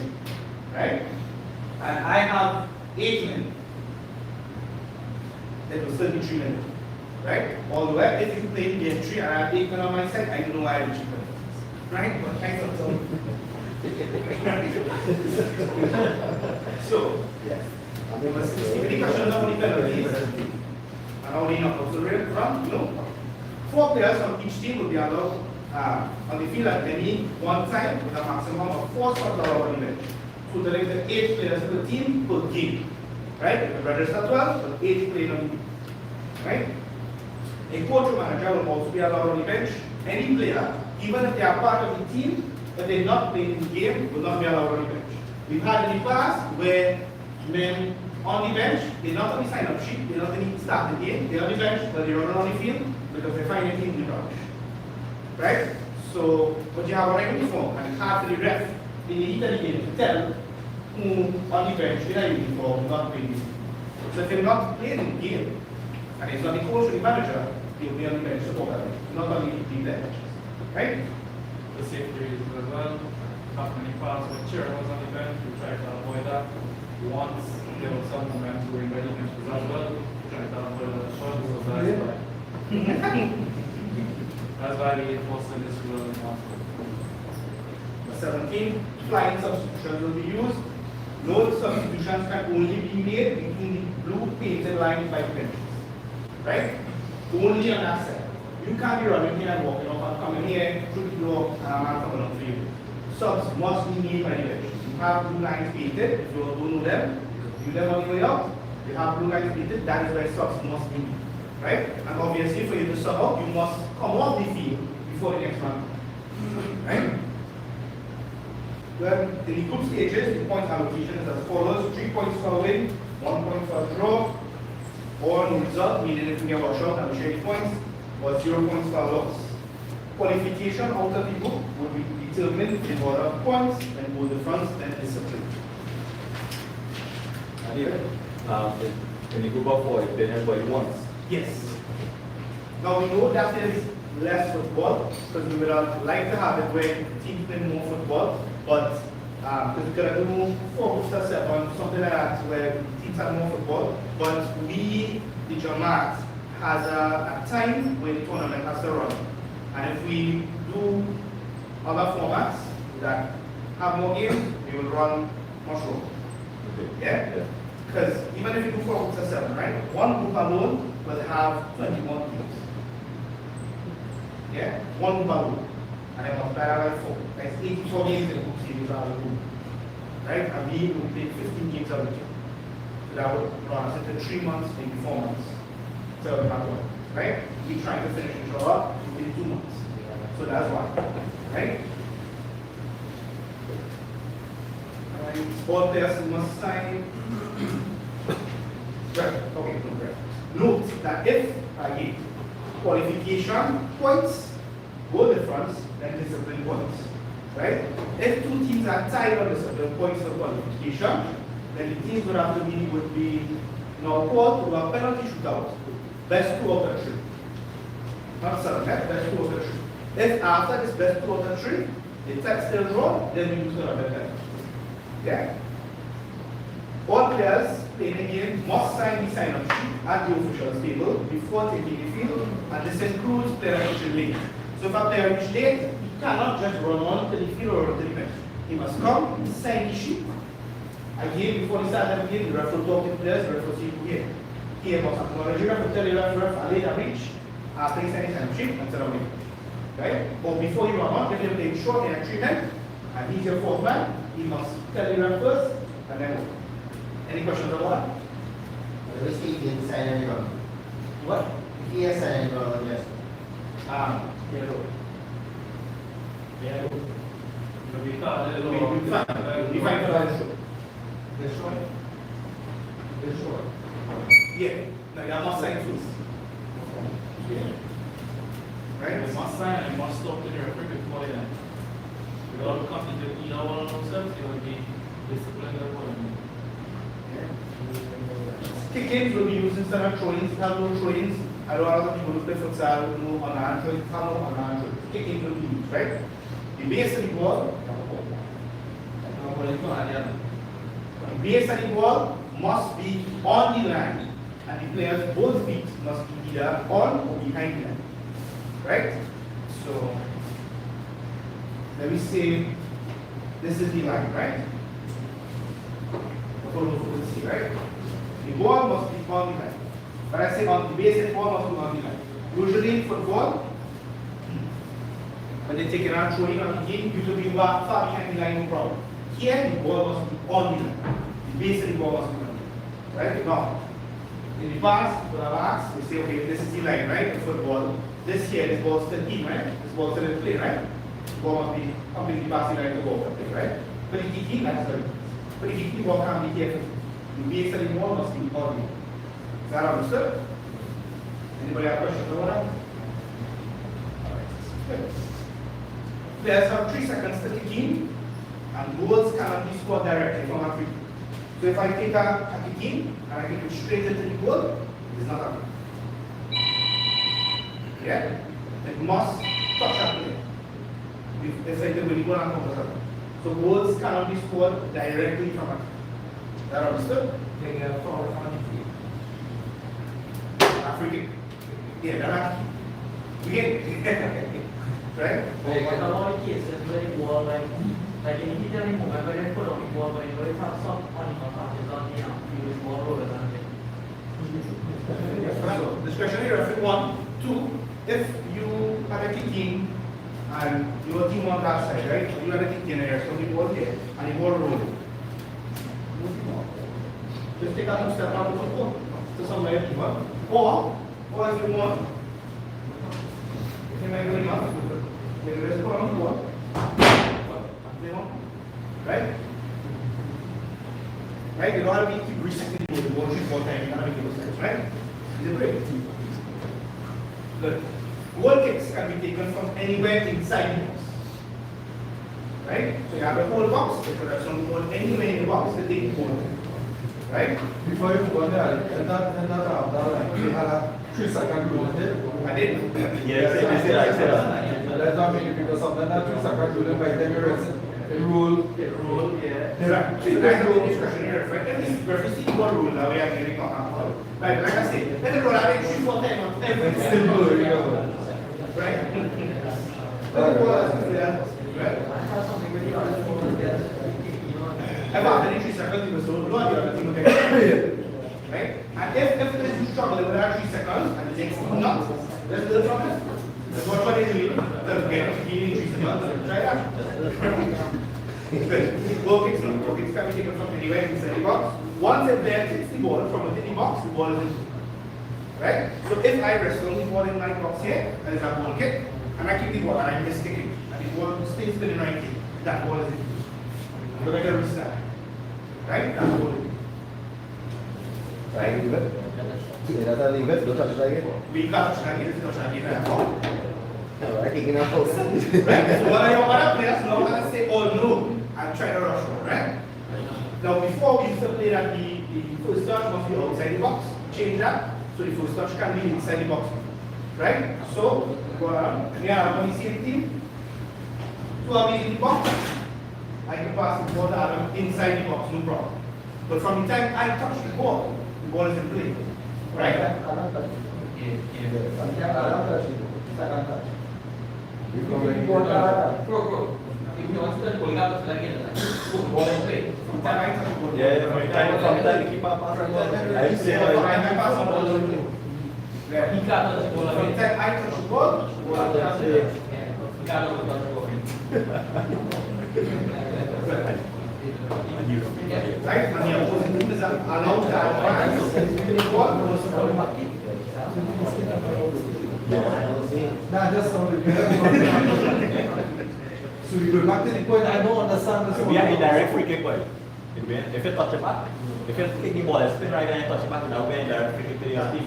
right? And I have 8 men. it will still be 3 minutes. Right? Although if you play game 3 and I have 8 men on my side, I don't know why I have 3 minutes. Right? But I don't know. So, Yes. any questions on the penalties? And how they knock out the run? No. 4 players from each team will be allowed on the field at any one time with a maximum of 4 shots allowed on the bench. So there is 8 players per team per game. Right? If the brothers are 12, but 8 playing on the team. Right? A coach or manager will also be allowed on the bench. Any player, even if they are part of the team, but they're not playing the game, will not be allowed on the bench. We've had in the past where men on the bench, they're not on the sign-up sheet, they're not going to start the game, they're on the bench, but they're not on the field because they find anything in the rubbish. Right? So, but you have a uniform and it's hard for the ref in the heat of the game to tell who on the bench in a uniform not playing. So if they're not playing the game, and it's not the coach or the manager, they'll be on the bench supporting, not on the bench. Right? The safety reasons as well. Not many parts with chair was on the bench, we try to avoid that. Once there was some moments where ready benches as well, we try to avoid that shot, so that's why we enforce this rule in hospital. 17, flying substitutions will be used. No substitutions can only be made between the blue painted lines by benches. Right? Only on that side. You can't be running here and walking off and coming here through the door and I'm coming up for you. Subs must be made by the bench. You have blue lines painted, if you don't know them, you them on the way out. You have blue lines painted, that is where subs must be made. Right? And obviously for you to sub out, you must come off the field before the next round. Right? Well, in the group stages, the point allocation is as follows: 3 points for a win, 1 point for a draw, or no result, meaning if we get a shot and we share the points, or 0 points for a loss. Qualification out of the group will be determined in order of points, then goal difference, then discipline. In the group of 4, you play everybody once. Yes. Now we know that is less football, because we would like to have it where teams play more football, but because we could do 4 groups of 7, something like that, where teams have more football, but we, the Jamaat, has a time when the tournament has to run. And if we do other formats that have more games, we will run much longer. Yeah? Because even if you do 4 groups of 7, right? One group alone will have 21 teams. Yeah? One group alone. And then multiply that by 4. That's 84 games in the group series out of the group. Right? And we will play 15 games out of the team. So that would run us into 3 months, maybe 4 months. So we have one. Right? We trying to finish the show up within 2 months. So that's why. Right? All players must sign. Right. Okay, no, right. Note that if again qualification points, goal difference, then discipline points. Right? If 2 teams are tied on discipline points for qualification, then the teams would be now called to a penalty shootout. Best 2 out of 3. Not 7, right? Best 2 out of 3. If after this best 2 out of 3, the text still draw, then we use another penalty. Yeah? All players playing the game must sign the sign-up sheet at the officials table before taking the field, and this includes player reaching late. So if a player reaches late, he cannot just run on to the field or to the bench. He must come, sign the sheet. Again, before the start of the game, the referee will talk to the players, the referee will see who here. He must acknowledge the referee, tell the referee a later reach after he signs the sign-up sheet and tell him. Right? Or before you run on, if you're playing short in a treatment, and he's your 4th man, he must tell the referee first, and then any questions about that? What is he inside and run? What? He has and run, yes. Yellow. Yellow. We can't, We find for that. The short. The short. Yeah. Now you must sign first. Yeah. Right? They must sign and must stop to the referee before then. Without coming to either one of themselves, they will be disciplined accordingly. Kick-ins will be used instead of throw-ins. Have no throw-ins. I don't know people who play futsal will know on-hand throw-ins. Have no on-hand throw-ins. Kick-ins will be used, right? The base of the ball, the base of the ball must be on the line. and the players both feet must be either on or behind the line. Right? So let me say this is the line, right? See, right? The ball must be on the line. But I say on the basic ball must be on the line. Usually in football, when they take it out throwing on the game, you should be far behind the line, no problem. Here the ball must be on the line. The basic ball must be on the line. Right? Now, in the past, people have asked, we say, okay, this is the line, right? The football. This here, this ball still in, right? This ball still in play, right? The ball must be completely passing line to go for play, right? But if you keep that's very but if you keep ball can't be careful. The basic ball must be on the line. Is that understood? Anybody have questions over that? Alright. Players have 3 seconds to kick in, and goals cannot be scored directly from a free. So if I take a kick in and I kick it straight into the goal, it's not a goal. Yeah? It must touch a player. If I do when you go and come. So goals cannot be scored directly from a. That understood? They get foul on the field. African. Yeah, that's right? But a lot of cases where the ball like in the Italy moment where they put on the ball, but it was not some on the passes on the ball rollers and So, discretionary referee 1, 2, if you had a kick in and your team on that side, right? You had a kick in there, so the ball there and the ball rolling. Just take a 2 step out of the ball to somewhere you want. Or if you want, if you make really enough, you can just put on the ball. Right? Right? You don't have to keep resetting the ball 3-4 times, you can't make those times, right? Is it great? Good. Goal kicks can be taken from anywhere inside the box. Right? So you have a whole box, you could have some ball anywhere in the box to take the ball. Right? Before you go there, and that you had a 3-second rule in it. I did. I said that. That's not mean because something that 3-second rule by the time you rest. The rule, Yeah. Right. So that's the discretionary referee. If you see one rule that we are getting on. Like I said, let the rule out 3-4 times. it's still blue, you know. Right? Let the ball out. Right? About 3 seconds, you will blow the other thing. Right? And if there is struggle with that 3 seconds and the next not, there's a little problem. That's what they do. They'll get in 3 seconds. Try that. Goal kicks can be taken from anywhere inside the box. Once a player kicks the ball from within the box, the ball is in. Right? So if I wrestle the ball in my box here, that is a ball kick, and I kick the ball and I miss kicking, and the ball stays spinning right here, that ball is in. But I gotta restart. Right? That's what it is. Right? Leave it. Leave it. Don't touch it again. We got to try it, touch it. Alright, kicking out post. Right? So what I want to players now gonna say, oh no, and try to rush on, right? Now before we used to play that the first touch must be outside the box. Change that so the first touch can be inside the box. Right? So go around. Yeah, when you see the team, 2 are in the box. I can pass the ball to Adam inside the box, no problem. But from the time I touch the ball is in play. Right? Yeah, from time to keep up. I used to say, From the time I touch the ball, right? And the opposing team is allowed to advance the ball. Nah, just only. So you go back to the point, I don't understand this. It would be an indirect free kick, boy. If you touch it back, if you kick the ball, spin right and touch it back, that would be an indirect free kick to your team.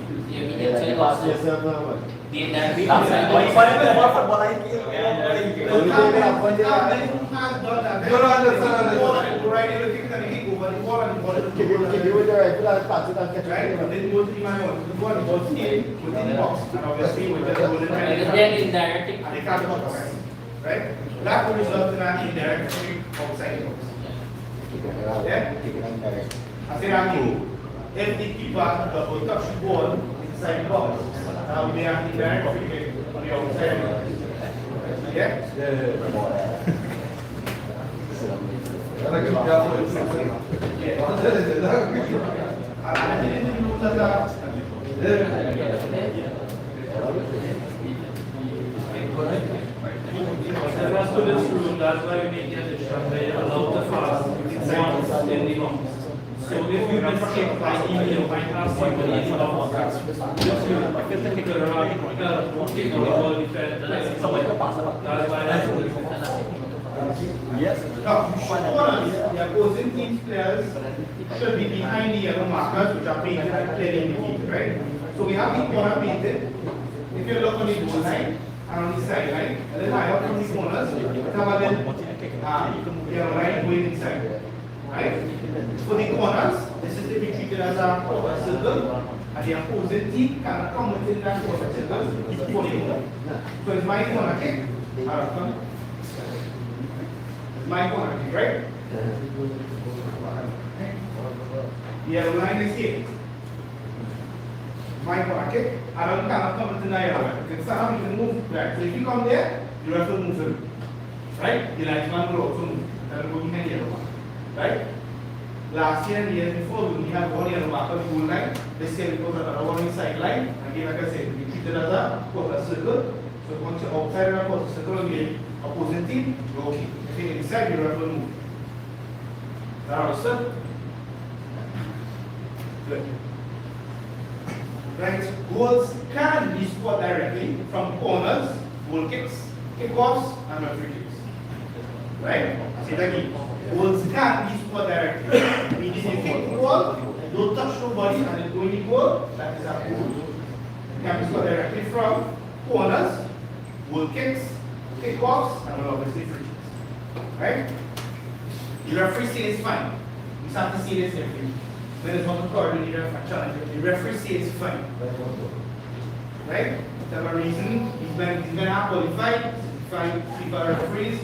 Pass yourself now, man. Why you find the ball football like you? How many has done that? You don't understand. The ball and go right in the kick and the kick over the ball and the ball is Kick it with the rifle and pass it and catch right? it. And then go to the man on the ball, the ball stay within the box. And obviously with the goal in right. Then indirect. And they can't box. Right? That will result in an indirect free outside the box. Kick it out. Yeah? Kick it out direct. I say that again. if the keeper double touch the ball inside the box, we have the direct free kick on the outside. Yeah? I didn't know that. The rest of this room, that's why we make the addition, they allow the fast once in the box. So if you mistake by email, you might have somebody in the box. Just you turn around, kick on the ball, defend, that's why that's Yes. Now, corners, the opposing team's players should be behind the yellow markers which are painted and clearly indicated, right? So we have the corner painted. If you look on the goal line and on the sideline, a little higher from the corners, we have a little yellow line going inside, right? For the corners, this is to be treated as a quarter circle, and the opposing team can come within that quarter circle before they go. So it's my corner kick. My corner kick, right? The yellow line is here. My corner kick. I don't cannot come into the yellow line. You can stand up, you can move. Right. So if you come there, you have to move him. Right? The linesman will also move. That will go behind the yellow one. Right? Last year and the year before, we had one yellow mark on the goal line. This year we put another one on the sideline. Again, like I said, we treat it as a quarter circle. So once you're outside of a quarter circle on the opposing team, you're okay. If you're inside, you have to move. Is that understood? Good. Right? Goals can be scored directly from corners, goal kicks, kickoffs, and free kicks. Right? Say that again. Goals can be scored directly. Meaning you kick the ball, don't touch nobody, and then go in the goal, that is a goal. It can be scored directly from corners, goal kicks, kickoffs, and obviously free kicks. Right? The referee says fine. You have to see this every. When it's not recorded, you have a challenge. The referee says fine. Right? For whatever reason, these men are qualified, FIFA referees,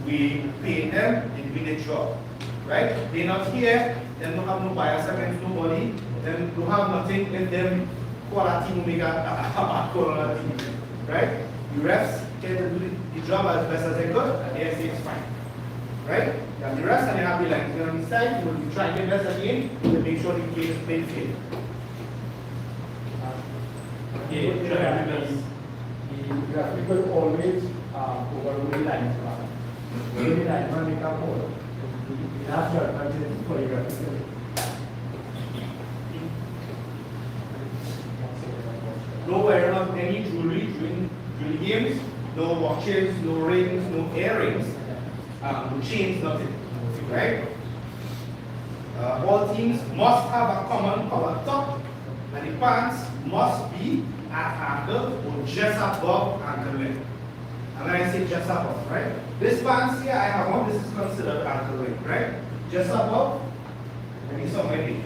we pay them, they do their job. Right? They're not here, they don't have no bias against nobody, they don't have nothing in them quality to make a call on a team. Right? The refs get to do the job as best as they could, and they say it's fine. Right? You have the rest and you have the lines. You're on the side, you will try and get best again to make sure the game is played fair. The people always overrule the lines. When the linesman make a call, that's your advantage for your referee. No wearing of any jewelry during the games, no watches, no rings, no earrings, no chains, nothing. Right? All teams must have a common color top, and the pants must be at ankle or just above ankle length. And when I say just above, right? This pants here I have on, this is considered ankle length, right? Just above, maybe somewhere here.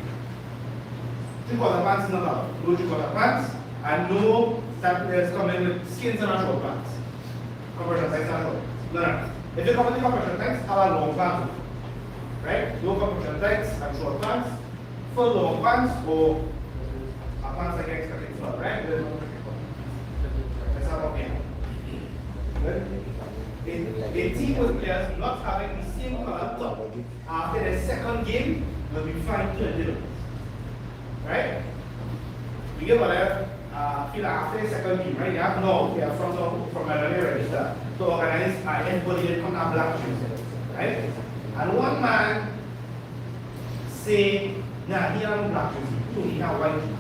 3/4 pants is not allowed. No 3/4 pants, and no that players come in with skins and short pants. Compression tights and short. No. If you come with the compression tights, have a long pants. Right? No compression tights and short pants. Full long pants or a pants like expected floor, right? Let's have a game. A team with players not having the same color top after the second game will be fined $20. Right? We give a feel after the second game, right? You have from an earlier register to organize everybody that come to black shoes. Right? And one man say, nah, he has black shoes, he has white shoes.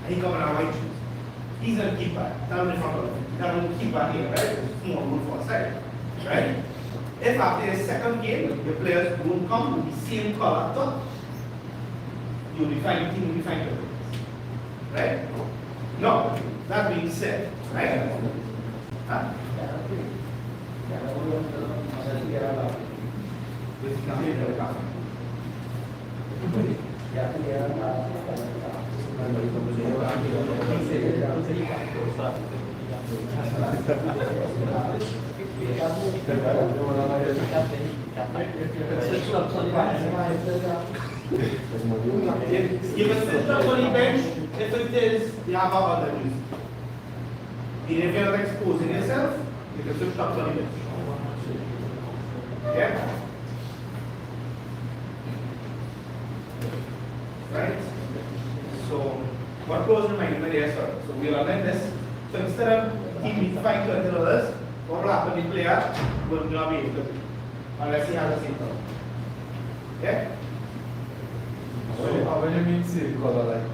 And he come in a white shoes. He's a keeper. Tell me from tell him keeper here, right? Small rule for side. Right? If after the second game the players don't come with the same color top, you'll be fine, the team will be fine. Right? No, that being said, right? Huh? If a system on the bench, if it is, you have other use. If you're not exposing yourself, you can switch up on the bench. Yeah? Right? So, what goes in mind there, sir? So, we'll amend this. So, instead of giving $520, what will happen? The player will not be able to do unless he has the same color. Yeah? So, when you mean same color, like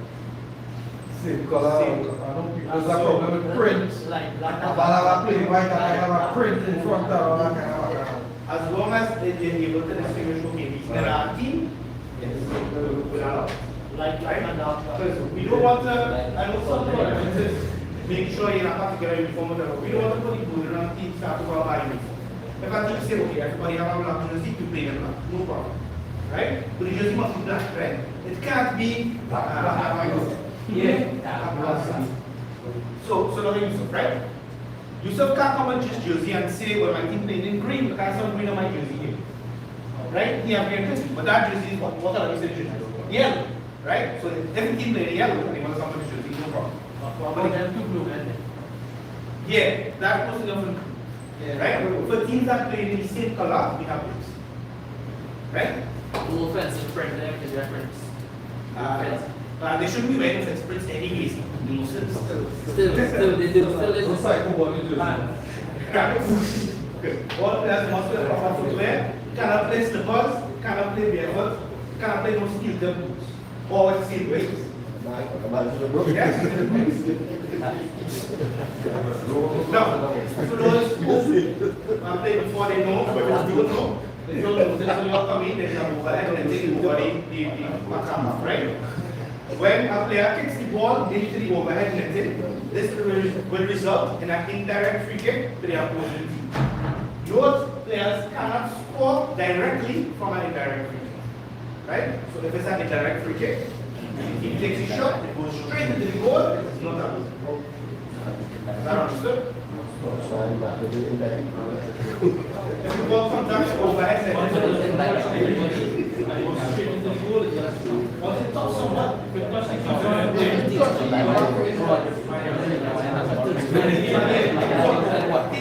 same color, Same. I know people have a problem with print. Like But I have a plain white and I have a print in front of that kind of. As long as they're able to distinguish, okay, he's in our team, we'll allow. like Because we don't want to, I know some provinces make sure you're in a particular uniform or whatever. We don't want to put the blue on team start to go by uniform. If I team say, okay, everybody have a black jersey, you play in black, no problem. Right? But the jersey must be black, right? It can't be black. Yeah. So now Yusuf, right? Yusuf can't come and just jersey and say, well, my team playing in green, because I have green on my jersey here. Right? He have green jersey, but that jersey is what color is it? Yellow. Right? So if the team playing yellow, they want to come to jersey, no problem. But then two blue, and Yeah, that was different. Right? For teams that play in the same color, we have blues. Right? blue offensive print there is reference. They shouldn't be wearing fence prints anyways. Still, they do, still is. Looks like football in Jersey. All players must wear proper footwear. Cannot play slippers, cannot play barefoot, cannot play no steel toe boots. Or with steel weights. Yes? No. So those who play before they know, but they don't know. They don't know this when you come in, they have overhead and they take over the attack, right? When a player kicks the ball into the overhead netting, this will result in an indirect free kick to the opposing team. Those players cannot score directly from an indirect free kick. Right? So if it's an indirect free kick, if he takes a shot, it goes straight into the goal, it's not a goal. Is that understood? If the ball comes down overhead netting, was it top someone? Things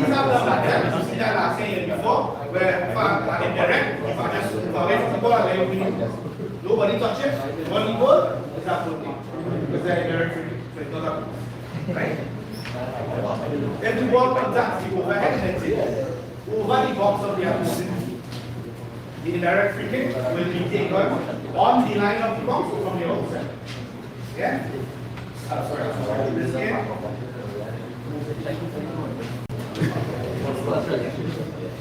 have done like that. You see that last year before, where indirect, if I just forget the ball and then nobody touch it, one goal, it's a good thing. Because they're indirect free kick, so it's not a good. Right? If the ball contacts the overhead netting, over the box of the opposing team, the indirect free kick will be taken on the line of the box or from the outside. Yeah? Sorry. This game.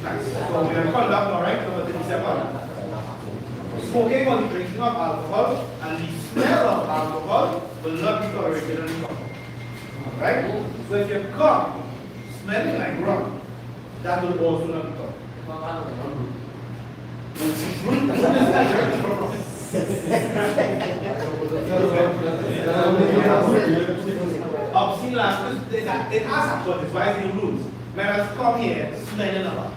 Nice. So we are called up now, right? Number 37. Smoking or the drinking of alcohol and the smell of alcohol will not be tolerated in the company. Right? So if you come smelling like rum, that will also not be tolerated. Obscene language, it has happened, it's why the rules. Whereas come here, smelling a lot.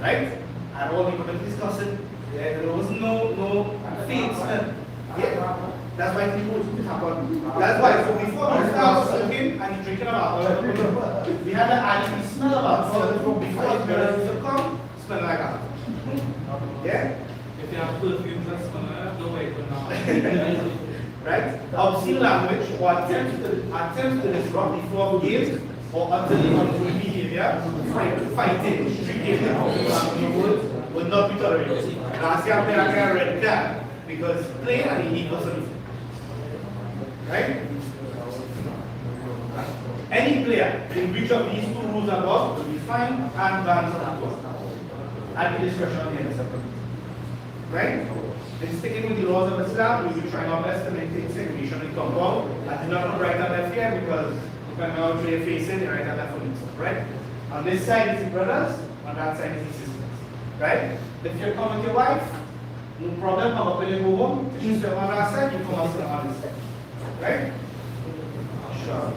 Right? And all the people discussing, there was no faint smell. Yeah? That's why people happen. That's why, so before we start smoking and drinking of alcohol, we had an added smell of alcohol before the parents to come, smell like alcohol. Yeah? If you have perfumes and smell, don't wait for now. Right? Obscene language or attempts to disrupt the flow of games or utterly unruly behavior, fighting, streaking, would not be tolerated. Last year, I read that because playing and he equals something. Right? Any player in breach of these two rules above will be fined and banned from football at the discretion of the NSF. Right? In sticking with the laws of Islam, we will try our best to maintain segregation in compound. I did not put right and left here because depending on how you're facing, the right and left for themselves. Right? On this side is the brothers, on that side is the sisters. Right? If you come with your wife, no problem, come up when you go home. If you stay on that side, you come up on this side. Right? Sure.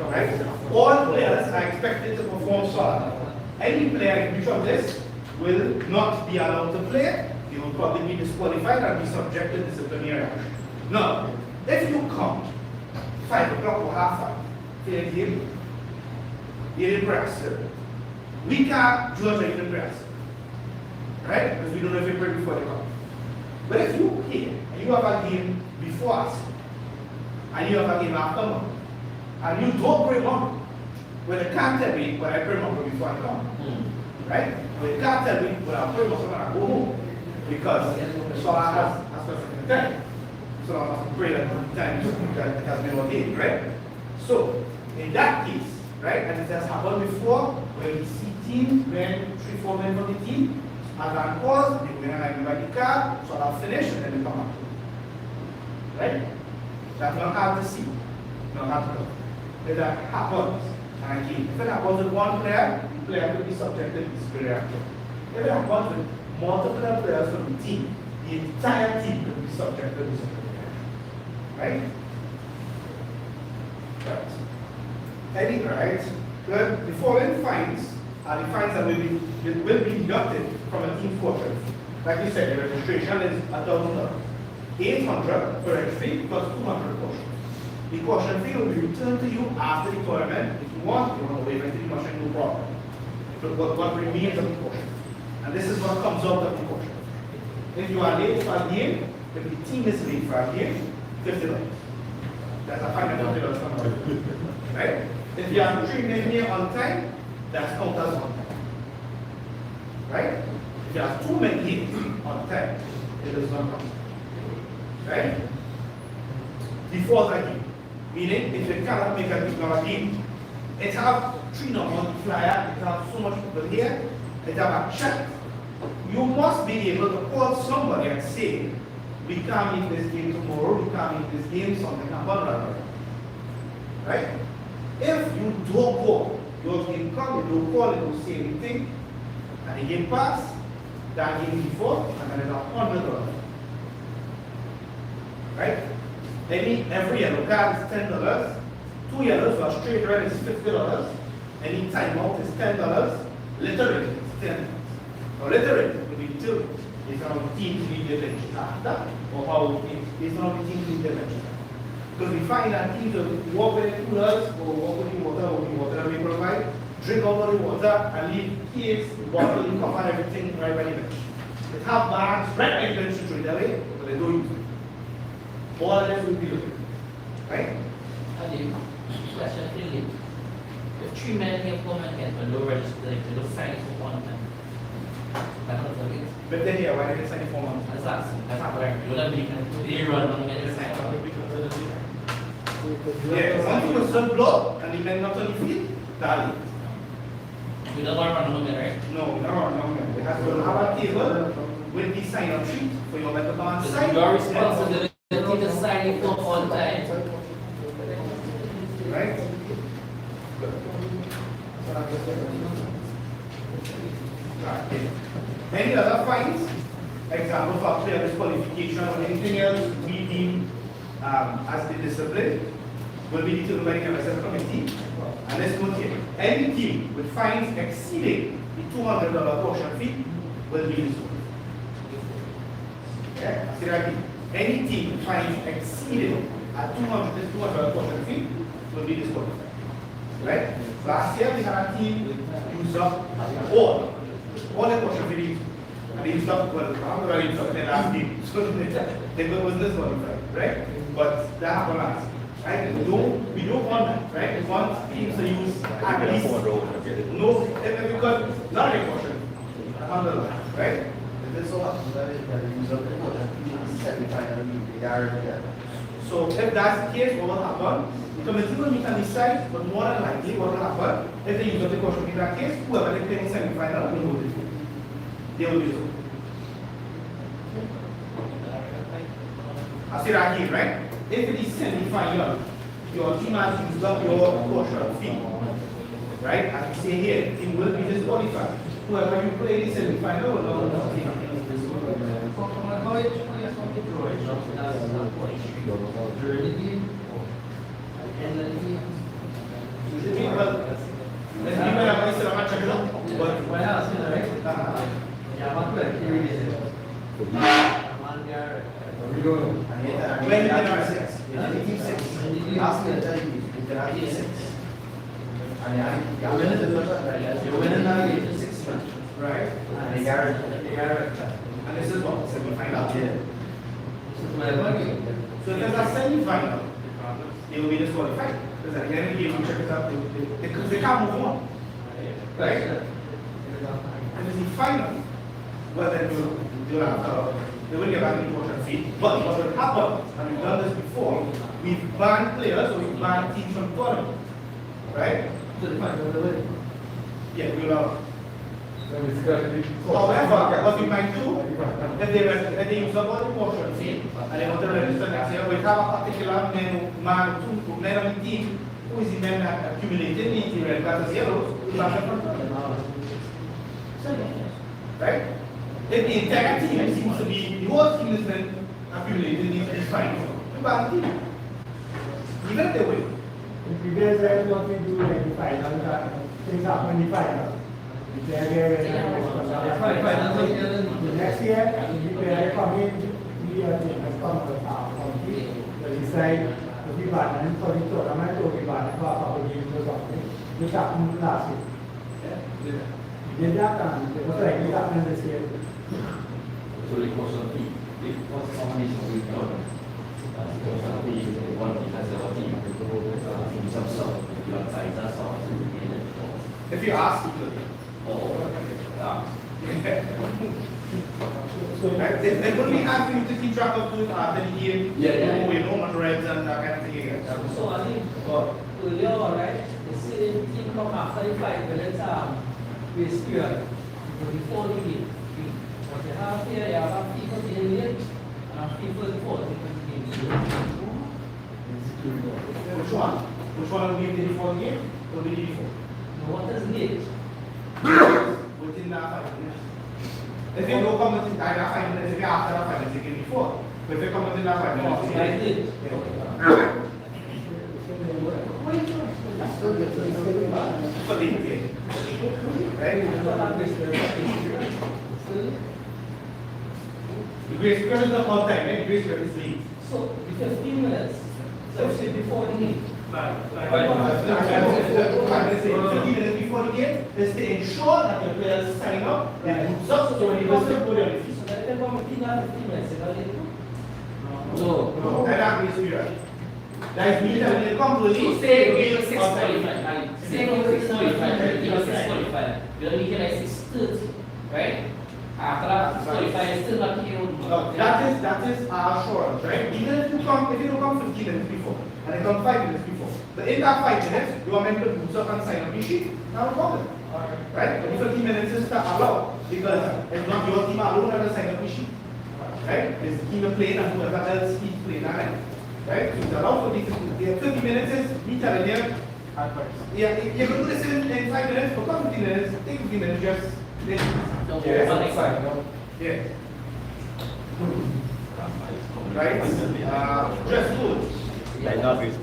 Right? All players are expected to perform solid. Any player in breach of this will not be allowed to play. The they will probably be disqualified and be subject to disciplinary action. Now, if you come 5 o'clock or half 5, fair game, you're in Brazil. We can't judge it in Brazil. Right? Because we don't know if you play before they come. But if you here and you have a game before us, and you have a game after us, and you don't bring up, well, they can't tell me when I bring up before I come. Right? Well, they can't tell me when I bring up when I go home. Because so I has a specific time. So I have to pray that time that has been ordained, right? So, in that case, right, and it has happened before, when we see team, when 3-4 men from the team, as an cause, they go in and I invite the car, so I'll finish and then they come out. Right? That's not hard to see. Not hard to know. If that happens, and again, if it happens with one player, the player could be subjected to disciplinary action. If it happens with multiple players from the team, the entire team could be subjected to disciplinary action. Right? Right. Right? Good. The following fines are the fines that will be deducted from a team portrait. Like you said, the registration is $1,000. 800 for registry plus 200 caution. The caution fee will be returned to you after the tournament. If you want to waive it, you must no problem. But what remains of the caution. And this is what comes out of the caution. If you are late for a game, if the team is late for a game, $50. That's a fine of $50. Right? If you are 3 men here on time, that's counted as 1 time. Right? If you have 2 men here on time, it does not count. Right? Before that game. Meaning, if you cannot make a game, it have 3 numbers on the flyer, it have so much people here, it have a check. You must be able to call somebody and say, we can't make this game tomorrow, we can't make this game, something happened. Right? If you don't call, your game come, you don't call, you don't say anything, and the game pass, that game before, and then it's $100. Right? Every yellow card is $10, 2 yellows for a straight red is $50, any timeout is $10, littering is $10. Now littering will be determined based on how the team lead their bench after, or how based on how the team lead their bench. Because we find that teams will walk with the coolers, or walk with the water that we provide, drink out of the water, and leave kids, bottle, cup, and everything right by the bench. They have bags right by the bench to throw it away, but they don't use it. All of them will be looking. Right? Question really. If 3 men here, 4 men here, but no register, they don't sign it for 1 time. That's not the case. But then, yeah, why did they sign it for 1 month? That's not correct. You don't need to run on the sign. Yeah, once you whistle blow and the men not on the field, that's it. We don't want to run on the right? No. They have to have a table with the sign-up sheet for your men to come and It's sign. your responsibility to sign it for all time. Right? Okay. Any other fines? Example for player disqualification or anything else we deem as the discipline will be determined by the MSF committee. And let's note here, any team with fines exceeding the $200 caution fee will be disqualified. Okay? See that again. Any team with fines exceeding a $200 caution fee will be disqualified. Right? Last year we had a team use up all the caution fee. And they used up, well, I'm going to use up the last game. So they was disqualified, right? But that happened last year. Right? We don't want that, right? We want teams to use at least because not a caution. Right? This so happens that they use up the caution, semi-final, they are there. So if that's the case, what will happen? The committee will meet and decide, but more than likely what will happen, if they use up the caution in that case, whoever they play in semi-final will go to. They will use it. I see that here, right? If it is semi-final, your team has used up your caution fee. Right? As we say here, it will be disqualified. Whoever you play in semi-final will not take it. You're winning the first one, right? You're winning now, you get 6 months. right? And they guarantee. And this is what, semi-final. Yeah. So if there's a semi-final, they will be disqualified. Because at the end of the game, you check it out, they can't move on. Right? And in the final, well then you'll have they will get back in important fee. But what will happen, and we've done this before, we've banned players or we've banned teams from tournament. Right? So the final, the way. Yeah, we'll have. However, what we might do, if they use up all the portion fee, and they want to register next year, we have a particular man on the team who is the man that accumulated the red cards as yellows, we ban them from tournament. Right? If the entire team seems to be, the whole team is then accumulating these fines, we ban the team. Even if they win. In previous years, what we do like the final, things happen in the final. The next year, the player come in, we are going to come to our country, we decide to be banned for the tournament or be banned for our games or something, which happened last year. We did that and it was likely to happen this year. So it was a team. It was a combination of the tournament. Because of the one team has a team. Some sort of outside, that's all. If you ask people, right? It would be hard for you to keep track of those after the game. Yeah. You know what reds and that kind of thing again. So I think earlier on, right, the same team come after the 5 minutes grace period before the game. What you have here, you have people being late and people before the game. Which one? Which one will be the before the game? Or the before? What is late? Within that 5 minutes. If you don't come within that 5 minutes, if you after that 5 minutes, you can before. But if you come within that 5 minutes, you I did. for the game. Right? The grace period is not all time, right? The grace period is late. So, the 15 minutes, so say before the game. 15 minutes before the game is to ensure that the players sign up, they boots up, so when you go to the podium, So that they come 15 minutes, is that it? no, that grace period. That means that when they come to the league, Say they it will was be outside. 6:45. Say it was 6:45. It was 6:45. You don't need to like 6:30, right? After that 6:45, it's still not here. No, that is our assurance, right? Even if you don't come 15 minutes before, and they come 5 minutes before, but in that 5 minutes, you are meant to boots up and sign up your sheet. Not a problem. Right? But 15 minutes is not allowed because it's not your team alone that will sign up your sheet. Right? It's the team you're playing and whoever else is playing that night. Right? So it's allowed for these 50 minutes is me telling you, yeah, you can do this in 5 minutes, but come 15 minutes, take 15 minutes, just Don't yeah. go next time. Yeah. Right? Dress code.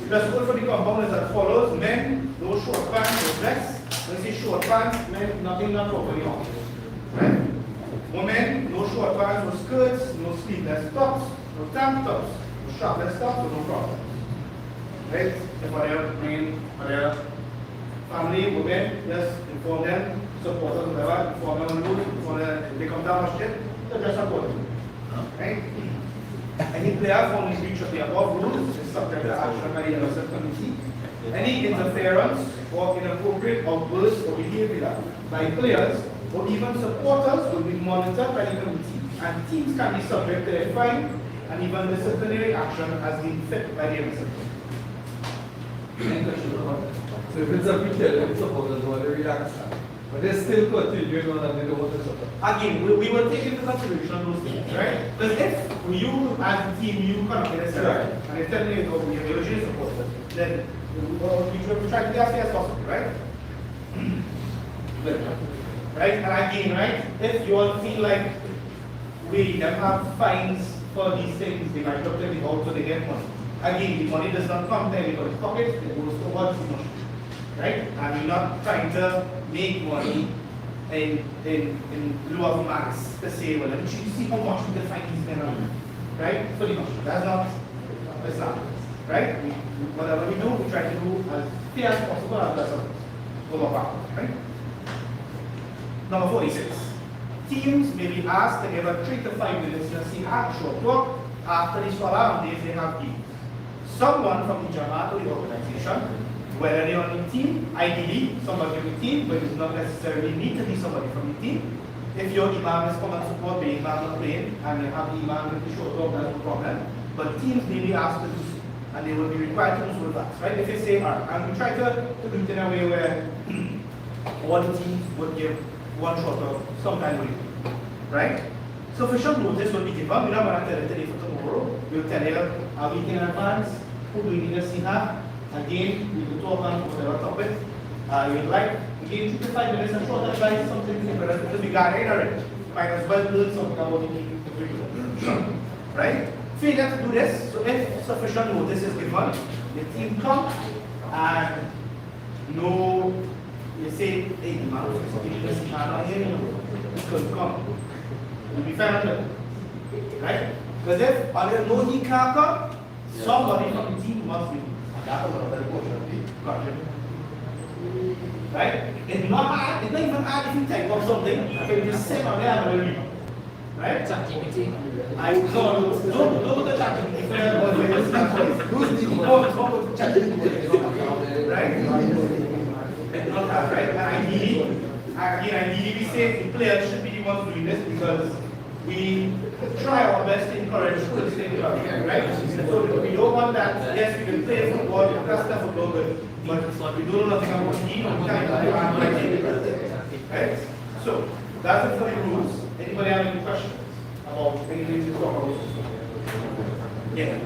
Dress code for the compound is as follows. Men, no short pants, no dress. When I say short pants, men, nothing not properly on. Right? Women, no short pants, no skirts, no sleeveless tops, no tank tops, no strapless tops, no problem. Right? If they're bringing their family, women, just inform them, supporters, whatever, inform them on the rules, inform them if they come down or shit, they're just supporting. Right? Any player found in breach of the above rules is subject to action by the Universal Committee. Any interference or inappropriate outbursts or behavior by players or even supporters will be monitored by the committee, and teams can be subject to a fine and even disciplinary action as deemed fit by the Universal Committee. So if it's a picture, it's supposed to relax. But they still continuing on and they don't want to support. Again, we will take into consideration those things, right? Because if you as a team, you come up with a setup, and if telling you we have originally supported, then we should try to be as fair as possible, right? Right? And again, right? If you all feel like we don't have fines for these things, they might look like out so they get money. Again, the money does not come to anybody's pocket, it goes towards the money. Right? And we're not trying to make money in lieu of max to say, well, let me see how much we can find these men on. Right? Pretty much. That's not. Right? Whatever we do, we try to do as fair as possible as possible. overpowered, right? Number 46. Teams may be asked to give a 3 to 5 minutes to see short talk after the alarm days they have games. Someone from the Jamaat or the organization, whether they're on the team, ideally somebody on the team, but it does not necessarily need to be somebody from the team. If your imam is common support, the imam not playing, and you have the imam with the short talk, that's no problem. But teams may be asked to do so, and they will be required to do so fast, right? If they say, alright, and we try to do it in a way where one team would give one short talk sometime a week, right? Sufficient notice will be given. We're not going to tell you today for tomorrow. We'll tell you a week in advance who do we need to see her. Again, we will talk on whatever topic you'd like. Again, 2 to 5 minutes and short advice, something to be guided already. Might as well learn something about the right? Failure to do this, so if sufficient notice is given, the team comes and no, you say, hey, the man is going to see her here, it's going to come. You'll be fair enough, right? Because if under no he can't come, somebody from the team must be. Right? It's not hard, it's not even hard if you type up something, if you just say on there, I'm going to right? ChatGPT. I don't go to ChatGPT. Right? It's not hard, right? And ideally we say the players should be the ones doing this because we try our best to encourage school to stay involved, right? So we don't want that, yes, we can play football, we can play football, but we don't know nothing about the team, we can't right? So, that's it for the rules. Anybody have any questions about anything to talk about? Yeah.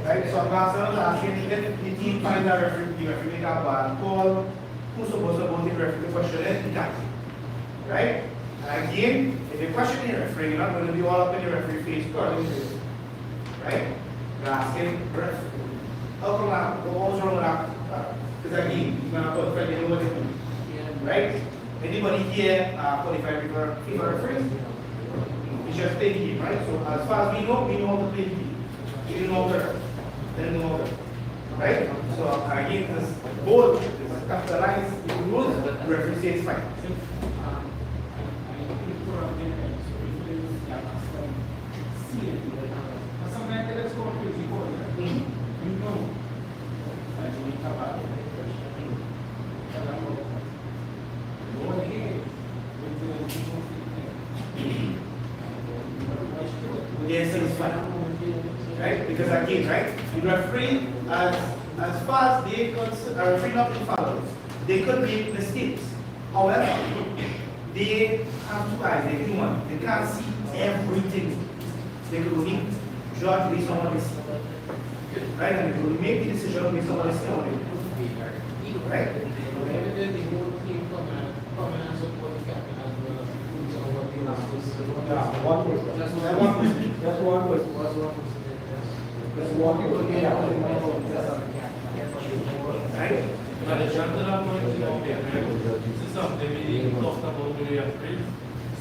Right, so I'm asking if the team finds a referee, the referee make a bad call, who's supposed to go to the referee to question it? The captain. Right? And again, if you question the referee, you're not going to be all up in the referee face calling this. Right? You're asking, how come that? What was wrong with that? Because again, you're going to put friend, you know what they do. Right? Anybody here qualified for FIFA referees? We just play the game, right? So as far as we know how to play the game. We didn't know better. They didn't know better. Right? So again, this board is capitalized, the rules, the referee says it's fine. Yes, it's fine. Right? Because again, right? The referee, as far as they concern, a referee not follows, they could make mistakes. However, they have two eyes, they're human. They can't see everything. They could only judge based on what they see. Right? And they could make the decision based on what they see. Right? One person. Just one person. Just one person. Just one person. Right? But the chances are going to be this is something we talked about very often.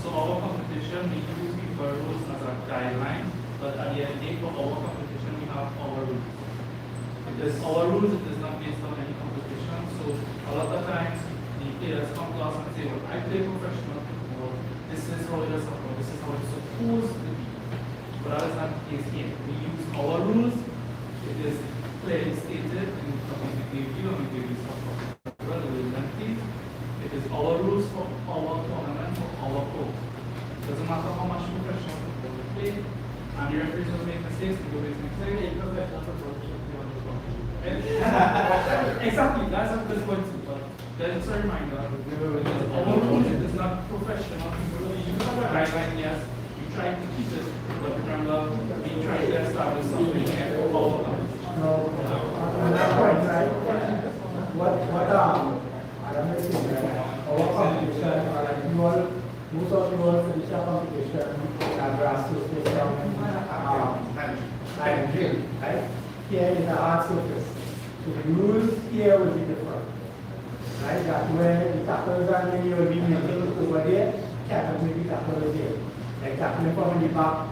So our competition, we use FIFA rules as a guideline, but at the end of the day, for our competition, we have our rules. It is our rules, it is not based on any competition. So a lot of times, the players come to us and say, well, I play professional football, this is how it is supposed, this is how it's supposed to be. But that is not the case here. We use our rules, it is clearly stated in the review and we give you some relevant. It is our rules for our tournament, for our club. Doesn't matter how much professional football we play, and the referees will make mistakes, they will make mistakes. Exactly, that's what this point to. But then it's a reminder, because our rules, it is not professional. We use our guideline, yes, we try to keep it, but remember, we try to establish something for our company. On that point, right? I'm missing, right? Our competition, like you all, most of you all finish your competition, and grassroots system, right? Here is a hard surface. So the rules here will be different. Right? That's where the tackles are maybe will be making over there, tackles will be tackles here. Like tackling from the back,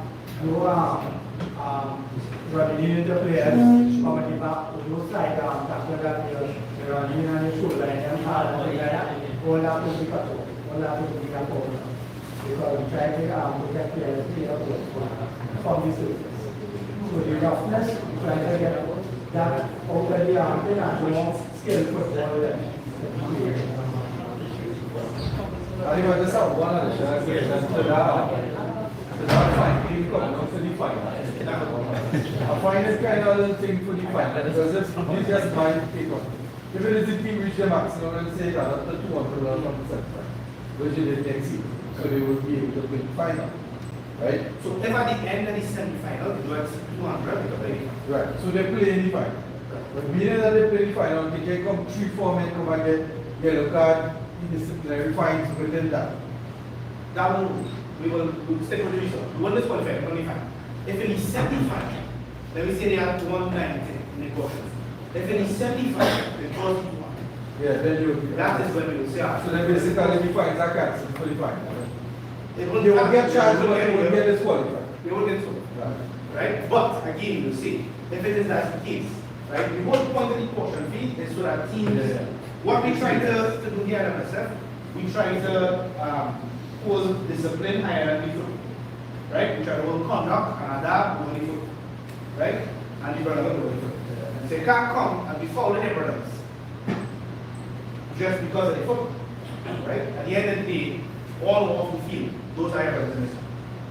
running the players from the back, no side tackle that you're running on your shoulder and hard and like that. All that will be cut off. All that will be cut off. Because we try to protect players from the surface. So the roughness, we try to get that over the armpit and more skillful football. I just have one additional question to that fine team coming out to the final. I find it kind of a thing for the final because it's just my take on. If it is the team reach the maximum and say that after 200 from the set point, which is the next season, so they will be able to win the final. Right? So if at the end of the semi-final, it was 200 to play. Right. So they play in the final. But meaning that they play the final, they can come 3-4 men come and get yellow card, disciplinary fines within that. That we'll stick with the result. We won this qualifier, only fine. If in the semi-final, let me say they have 190 in the questions. If in the semi-final, they draw 2-1. Yeah, then you. That is when we will say, So then basically the fines are cancelled for the final. They They will get charged, but they will get disqualified. They will get so. Right? But again, you see, if it is that the case, right, the whole point of the caution fee is so that teams, what we try to do here at MSF, we try to hold discipline higher than the foot. Right? We try to hold conduct and adapt over the foot. Right? And the brother will go the foot. So you can't come and be fouling their brothers just because of the foot. Right? At the end of the day, all off the field, those are your brothers in this.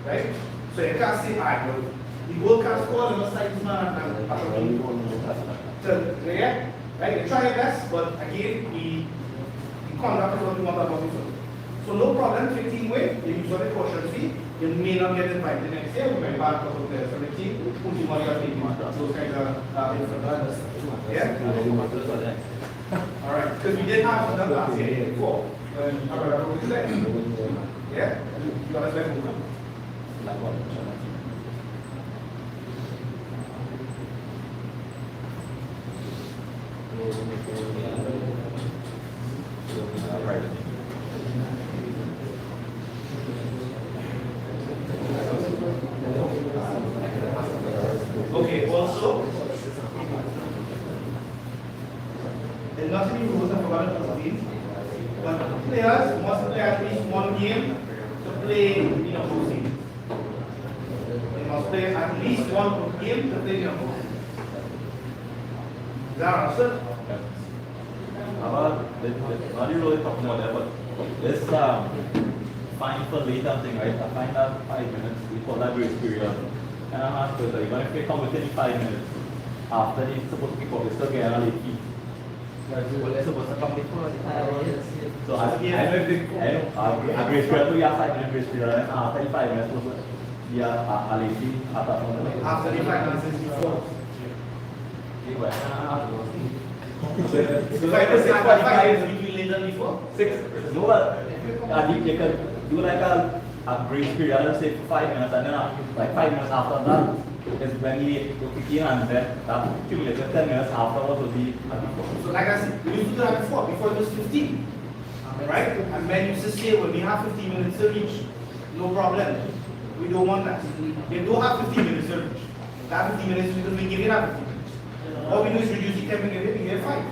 Right? So you can't say, alright, well, the goal can't score on the side of this man and right? You try your best, but again, the conduct is what we want about the foot. So no problem, 15 way, you use the caution fee, you may not get invited next year, we might back up with players from the team, who you want to take those kinds of yeah? Alright, because we did have another last year before, when our was there. Yeah? You got to let them come. Okay, also, there's nothing in rules of about it, but players must play at least one game to play in a postseason. They must play at least one game to play in a postseason. Is that understood? Not really talking about that, but this fine for later thing, right? I find that 5 minutes, we call that grace period. And I'm asked whether even if they come within 5 minutes, after they're supposed to pick up, they still get a late fee. Well, they're supposed to come before the time. So I know grace period, so you have 5 minute grace period, and after the 5 minutes, supposed to be a late fee After the 5 minutes is before. So I was 5 minutes between later and before? 6. No, but you can do like a grace period, let's say for 5 minutes, and then like 5 minutes after that is when you kick in, and then that cumulative 10 minutes afterwards will be a before. So like I said, we used to do that before it was 15. Right? And men used to say, well, we have 15 minutes to reach. No problem. We don't want that. They don't have 15 minutes to reach. That 15 minutes because we give it up 15 minutes. All we do is reduce the 10 minutes, we get 5.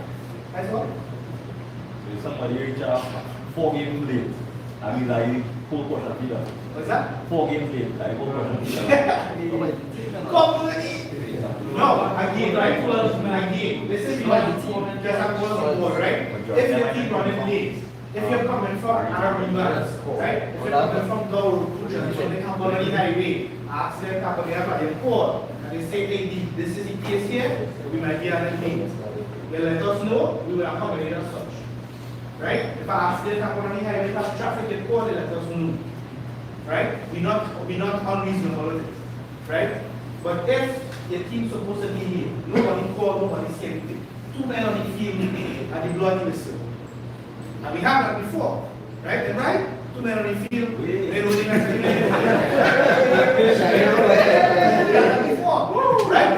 That's all. So if somebody reach 4 games late, that means I full portion of either. What's that? 4 games late, I full portion of either. No, again, right? Again, this is what just have one on board, right? If you keep running late, if you're coming from Aruba, right? If you're coming from Gauru, so they come on the highway, ask them to come here and call, and they say, hey, this is the case here, we might be on the late. They let us know, we will accommodate as such. Right? If I ask them to come on the highway, if I traffic, they call, they let us know. Right? We're not unreasonable with it. Right? But if the team's supposed to be here, nobody called, nobody said anything. 2 men on the field and the blood whistle. And we have that before, right? And right? 2 men on the field, they don't even have to before, right?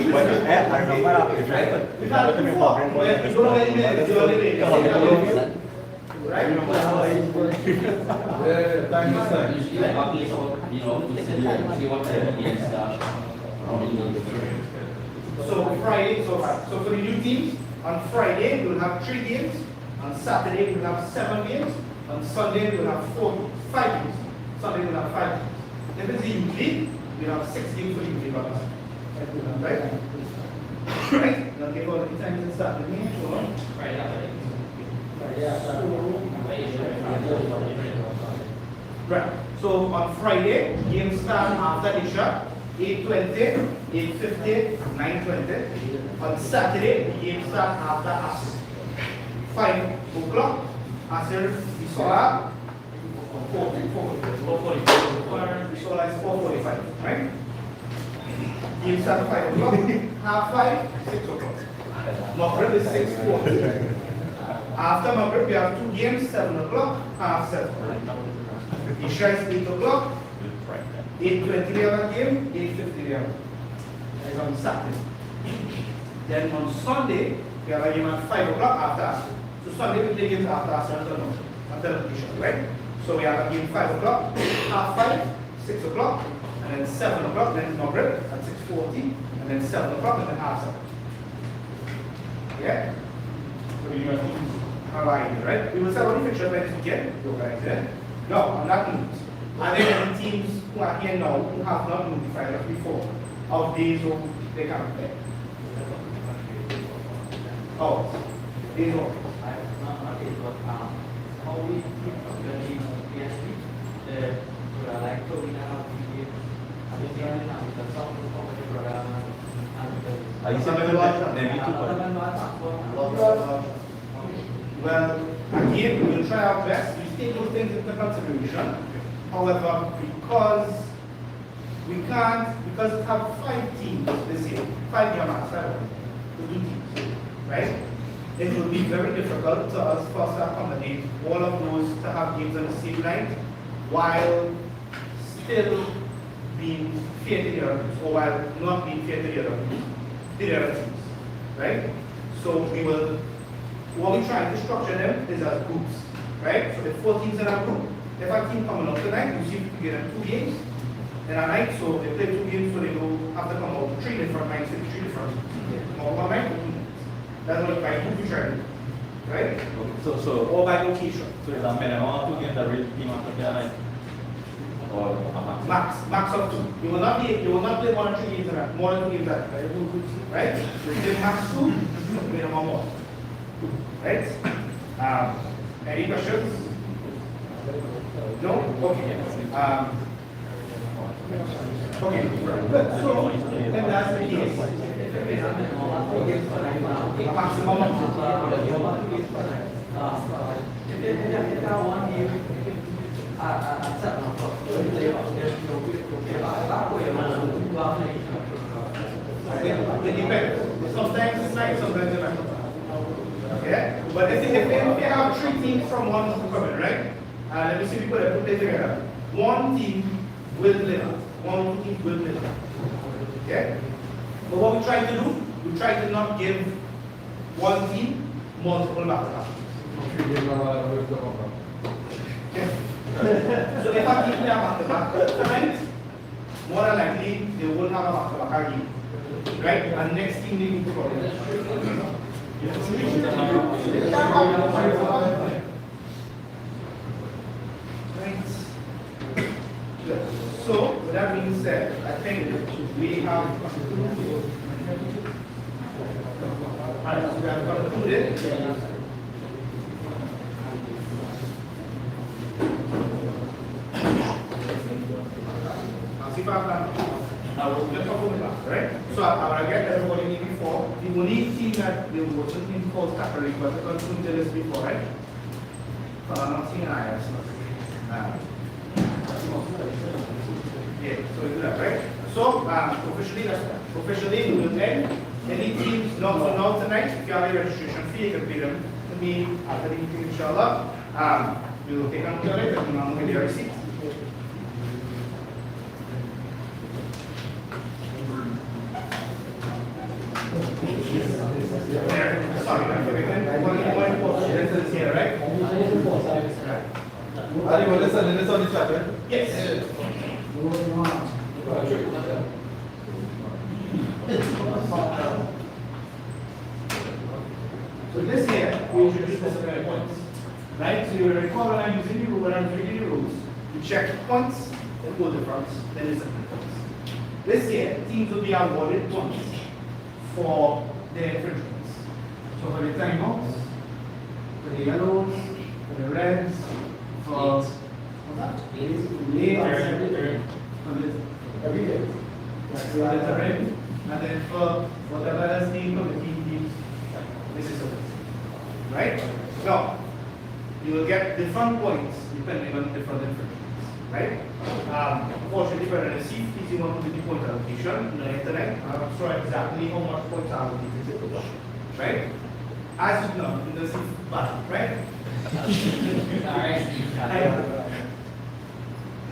I remember after We can't do the four. You don't know any minutes, you only wait. Right? Time is time. Usually, like, at least, you know, see what time the game starts. So Friday, so for the new teams, on Friday we'll have 3 games, on Saturday we'll have 7 games, on Sunday we'll have 5 games. Sunday we'll have 5 games. If it's the youth league, we'll have 6 games for youth league runners. Right? Right? Now give all the time to start the game. Right after. Right. So on Friday, games start after Isha, 8:20, 8:50, 9:20. On Saturday, games start after Asr. 5 o'clock, Asr, Isola, 4:45. Isola is 4:45, right? Games start at 5 o'clock, half 5, 6 o'clock. Maghrib is 6:40. After Maghrib, we have 2 games, 7 o'clock, half 7. Isha is 8 o'clock, 8:20 we have a game, 8:50 we have a game. That is on Saturday. Then on Sunday, we have a game at 5 o'clock after Asr. So Sunday we play games after Asr until Isha, right? So we have a game 5 o'clock, half 5, 6 o'clock, and then 7 o'clock, then Maghrib at 6:40, and then 7 o'clock, and then half 7. Yeah? So you have teams aligned, right? We will start on the fixture by this weekend, you guys, yeah? No, on that note, are there any teams who are here now who have not notified us before of days who they can play? Oh, days off. How we keep the PSP, like we have Well, again, we will try our best. We take those things into consideration. However, because we have 5 teams this year, 5 Yamas, 5 to do teams, right? It will be very difficult to us for us to accommodate all of those to have games on the same night while still being fair to the other teams, or while not being fair to the other teams, right? So what we try to structure them is as groups, right? So the 4 teams in our group, if a team coming up tonight, you see if you get them 2 games in a night, so they play 2 games, so they will have to come out 3 different nights, 3 different teams. Come out 1 night, 2 nights. That's what by group we try to do, right? So Or by location. So is a minimum of 2 games that real team on the night? Or a Max of 2. You will not play more than 3 games in a more than 2 games at right? You play max 2, minimum 1. Right? Any questions? No? Okay. Okay. Good. So if that's the case, a maximum of 2. It depends. Sometimes it's nice, sometimes it's not. Yeah? But if they have 3 teams from one coming, right? Let me see if we put it together. 1 team will deliver. 1 or 2 teams will deliver. Okay? But what we try to do, we try to not give 1 team multiple back-to-back. So if I keep them back-to-back tonight, more than likely they will have a back-to-back game. Right? And next team they need to go. Right. Good. So with that being said, I think we have concluded. I'll see if I have let's talk about that, right? So I get everybody need before. The only thing that the watching team calls category, but I couldn't tell this before, right? I'm not seeing IS. Yeah, so we do that, right? So officially we will end. Any teams not for now tonight, if you have a registration fee, you can pay them to me after the meeting, inshallah. We will take them to it and I'm going to your receipt. sorry, I'm forgetting. One important difference here, right? Ali, what is this on the chat? Yes. So this here, we introduce disciplinary points. Right? So you recall when I'm using the rule, when I'm reading the rules, you check points, then goal difference, then disciplinary points. This year, teams will be awarded points for their infringements. So for the timeouts, for the yellows, for the reds, for what's that? Late, every day. That's the red. And then for whatever else team from the teams, this is it. Right? Now, you will get different points depending on different infringements. Right? Unfortunately, for an receipt, you want to do the point allocation on the internet. I'm not sure exactly how much points are allocated. Right? As you know, in the receipt battle, right?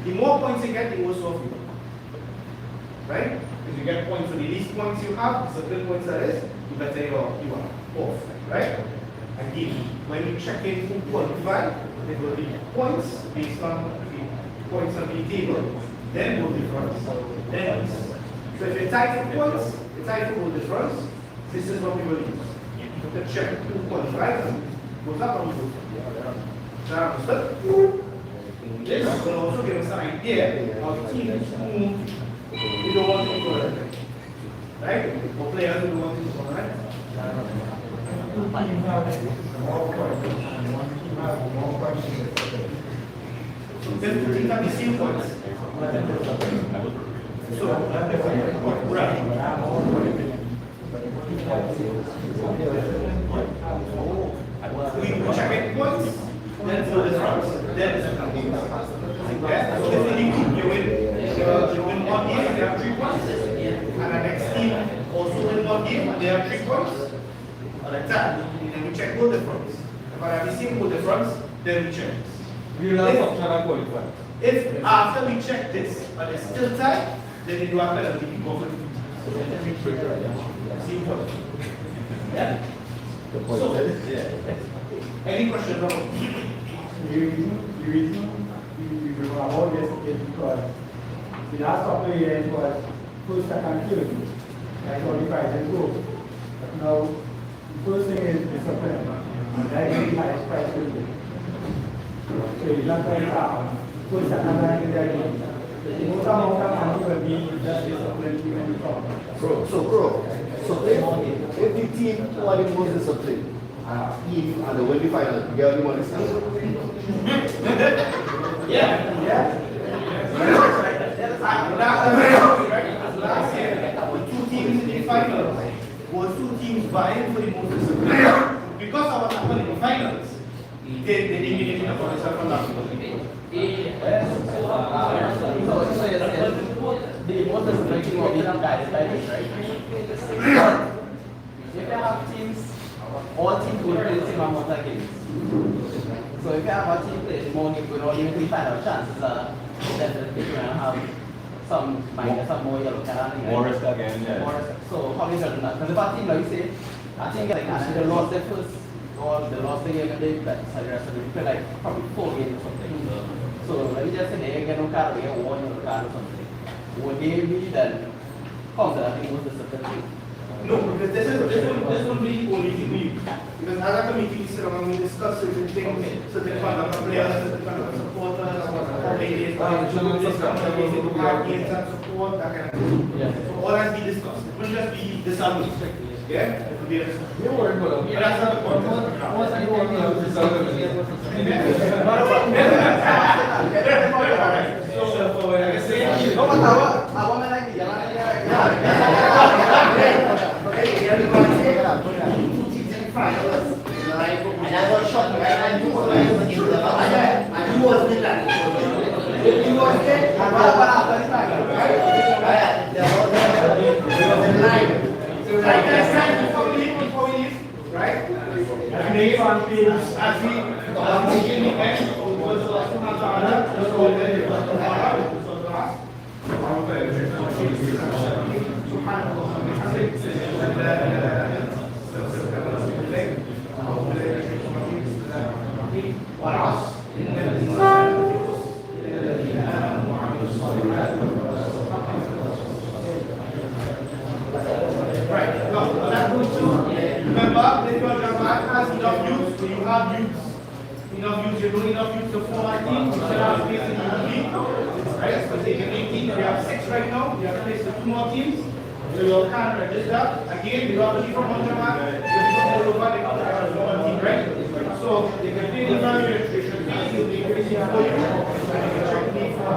The more points you get, the more soft you get. Right? If you get points for the least points you have, certain points that is, you better you are off. Right? Again, when you check in who qualified, it will be points based on the points on the table. Then goal difference. Then so if you're tied for points, you're tied for goal difference, this is what we will use. To check who qualified and goes up and goes down. Now, understood? This will also give us an idea of teams who you don't want to be correct. Right? Or players who don't want to be correct. Two teams have more points, and one team has more points. So then two teams have the same points. So, right. We check it once, then for the front, then it's a yeah? So if you win 1 game, they have 3 points. And the next team also win 1 game, they have 3 points. Like that. And then we check goal difference. If I have the same goal difference, then we check this. If after we check this, but it's still tight, then you do a penalty, you go for the same point. Yeah? So, any questions about The reason we award this is because the last couple of years was first, second, third, like all the prizes go. But now, the first thing is discipline, and that is the highest prize will be. So it's not like first, second, and third. The most amount of money will be just discipline when you talk. So if the team who are the most disciplined, team and the win the final, you get the money. yeah. Last year, the 2 teams in the finals were 2 teams vying for the most discipline. Because of what happened in the finals, they eliminated the potential from that. The most disciplinary will be guided by this, right? If you have teams, all teams will play the same amount of games. So if you have a team playing more games, we're not even to find out chances are definitely going to have some minus, some more yellow card. More risk again, yeah. More risk. So how is that? Because if a team, like you say, I think like they lost their first, or they lost the game and they bet, so the rest of them play like probably 4 games or something. So let me just say they get no card, they get 1 yellow card or something. Would they be then considered, I think, most disciplinary? No, because this will be only thing we use. Because as a committee, we sit around and discuss certain things, certain kind of players, certain kind of supporters, ladies, games and support, that kind of thing. Yeah. So all has been discussed. It will just be disarmed. Yeah? It will be a discussion. But that's not the point. And I was shocked, right? I knew what I was in the I was in that. You was there? There was a line. So like next time before we leave, right? As we make fun films, as we begin the end, was the last one on the other, just go there, you got the other, so the last. Subhanallah. was taking 18, we have 6 right now, we have placed 2 more teams. So you can register. Again, we got from Montreal, you come all over the one team, right? So they can pay the value registration fee, you'll be increasing for you. And you can check me for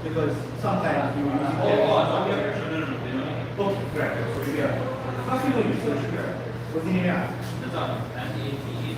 because sometimes you use it. Oh, correct. So yeah. How do you use it? What's the name? M-A-T-H-A-N-I-E.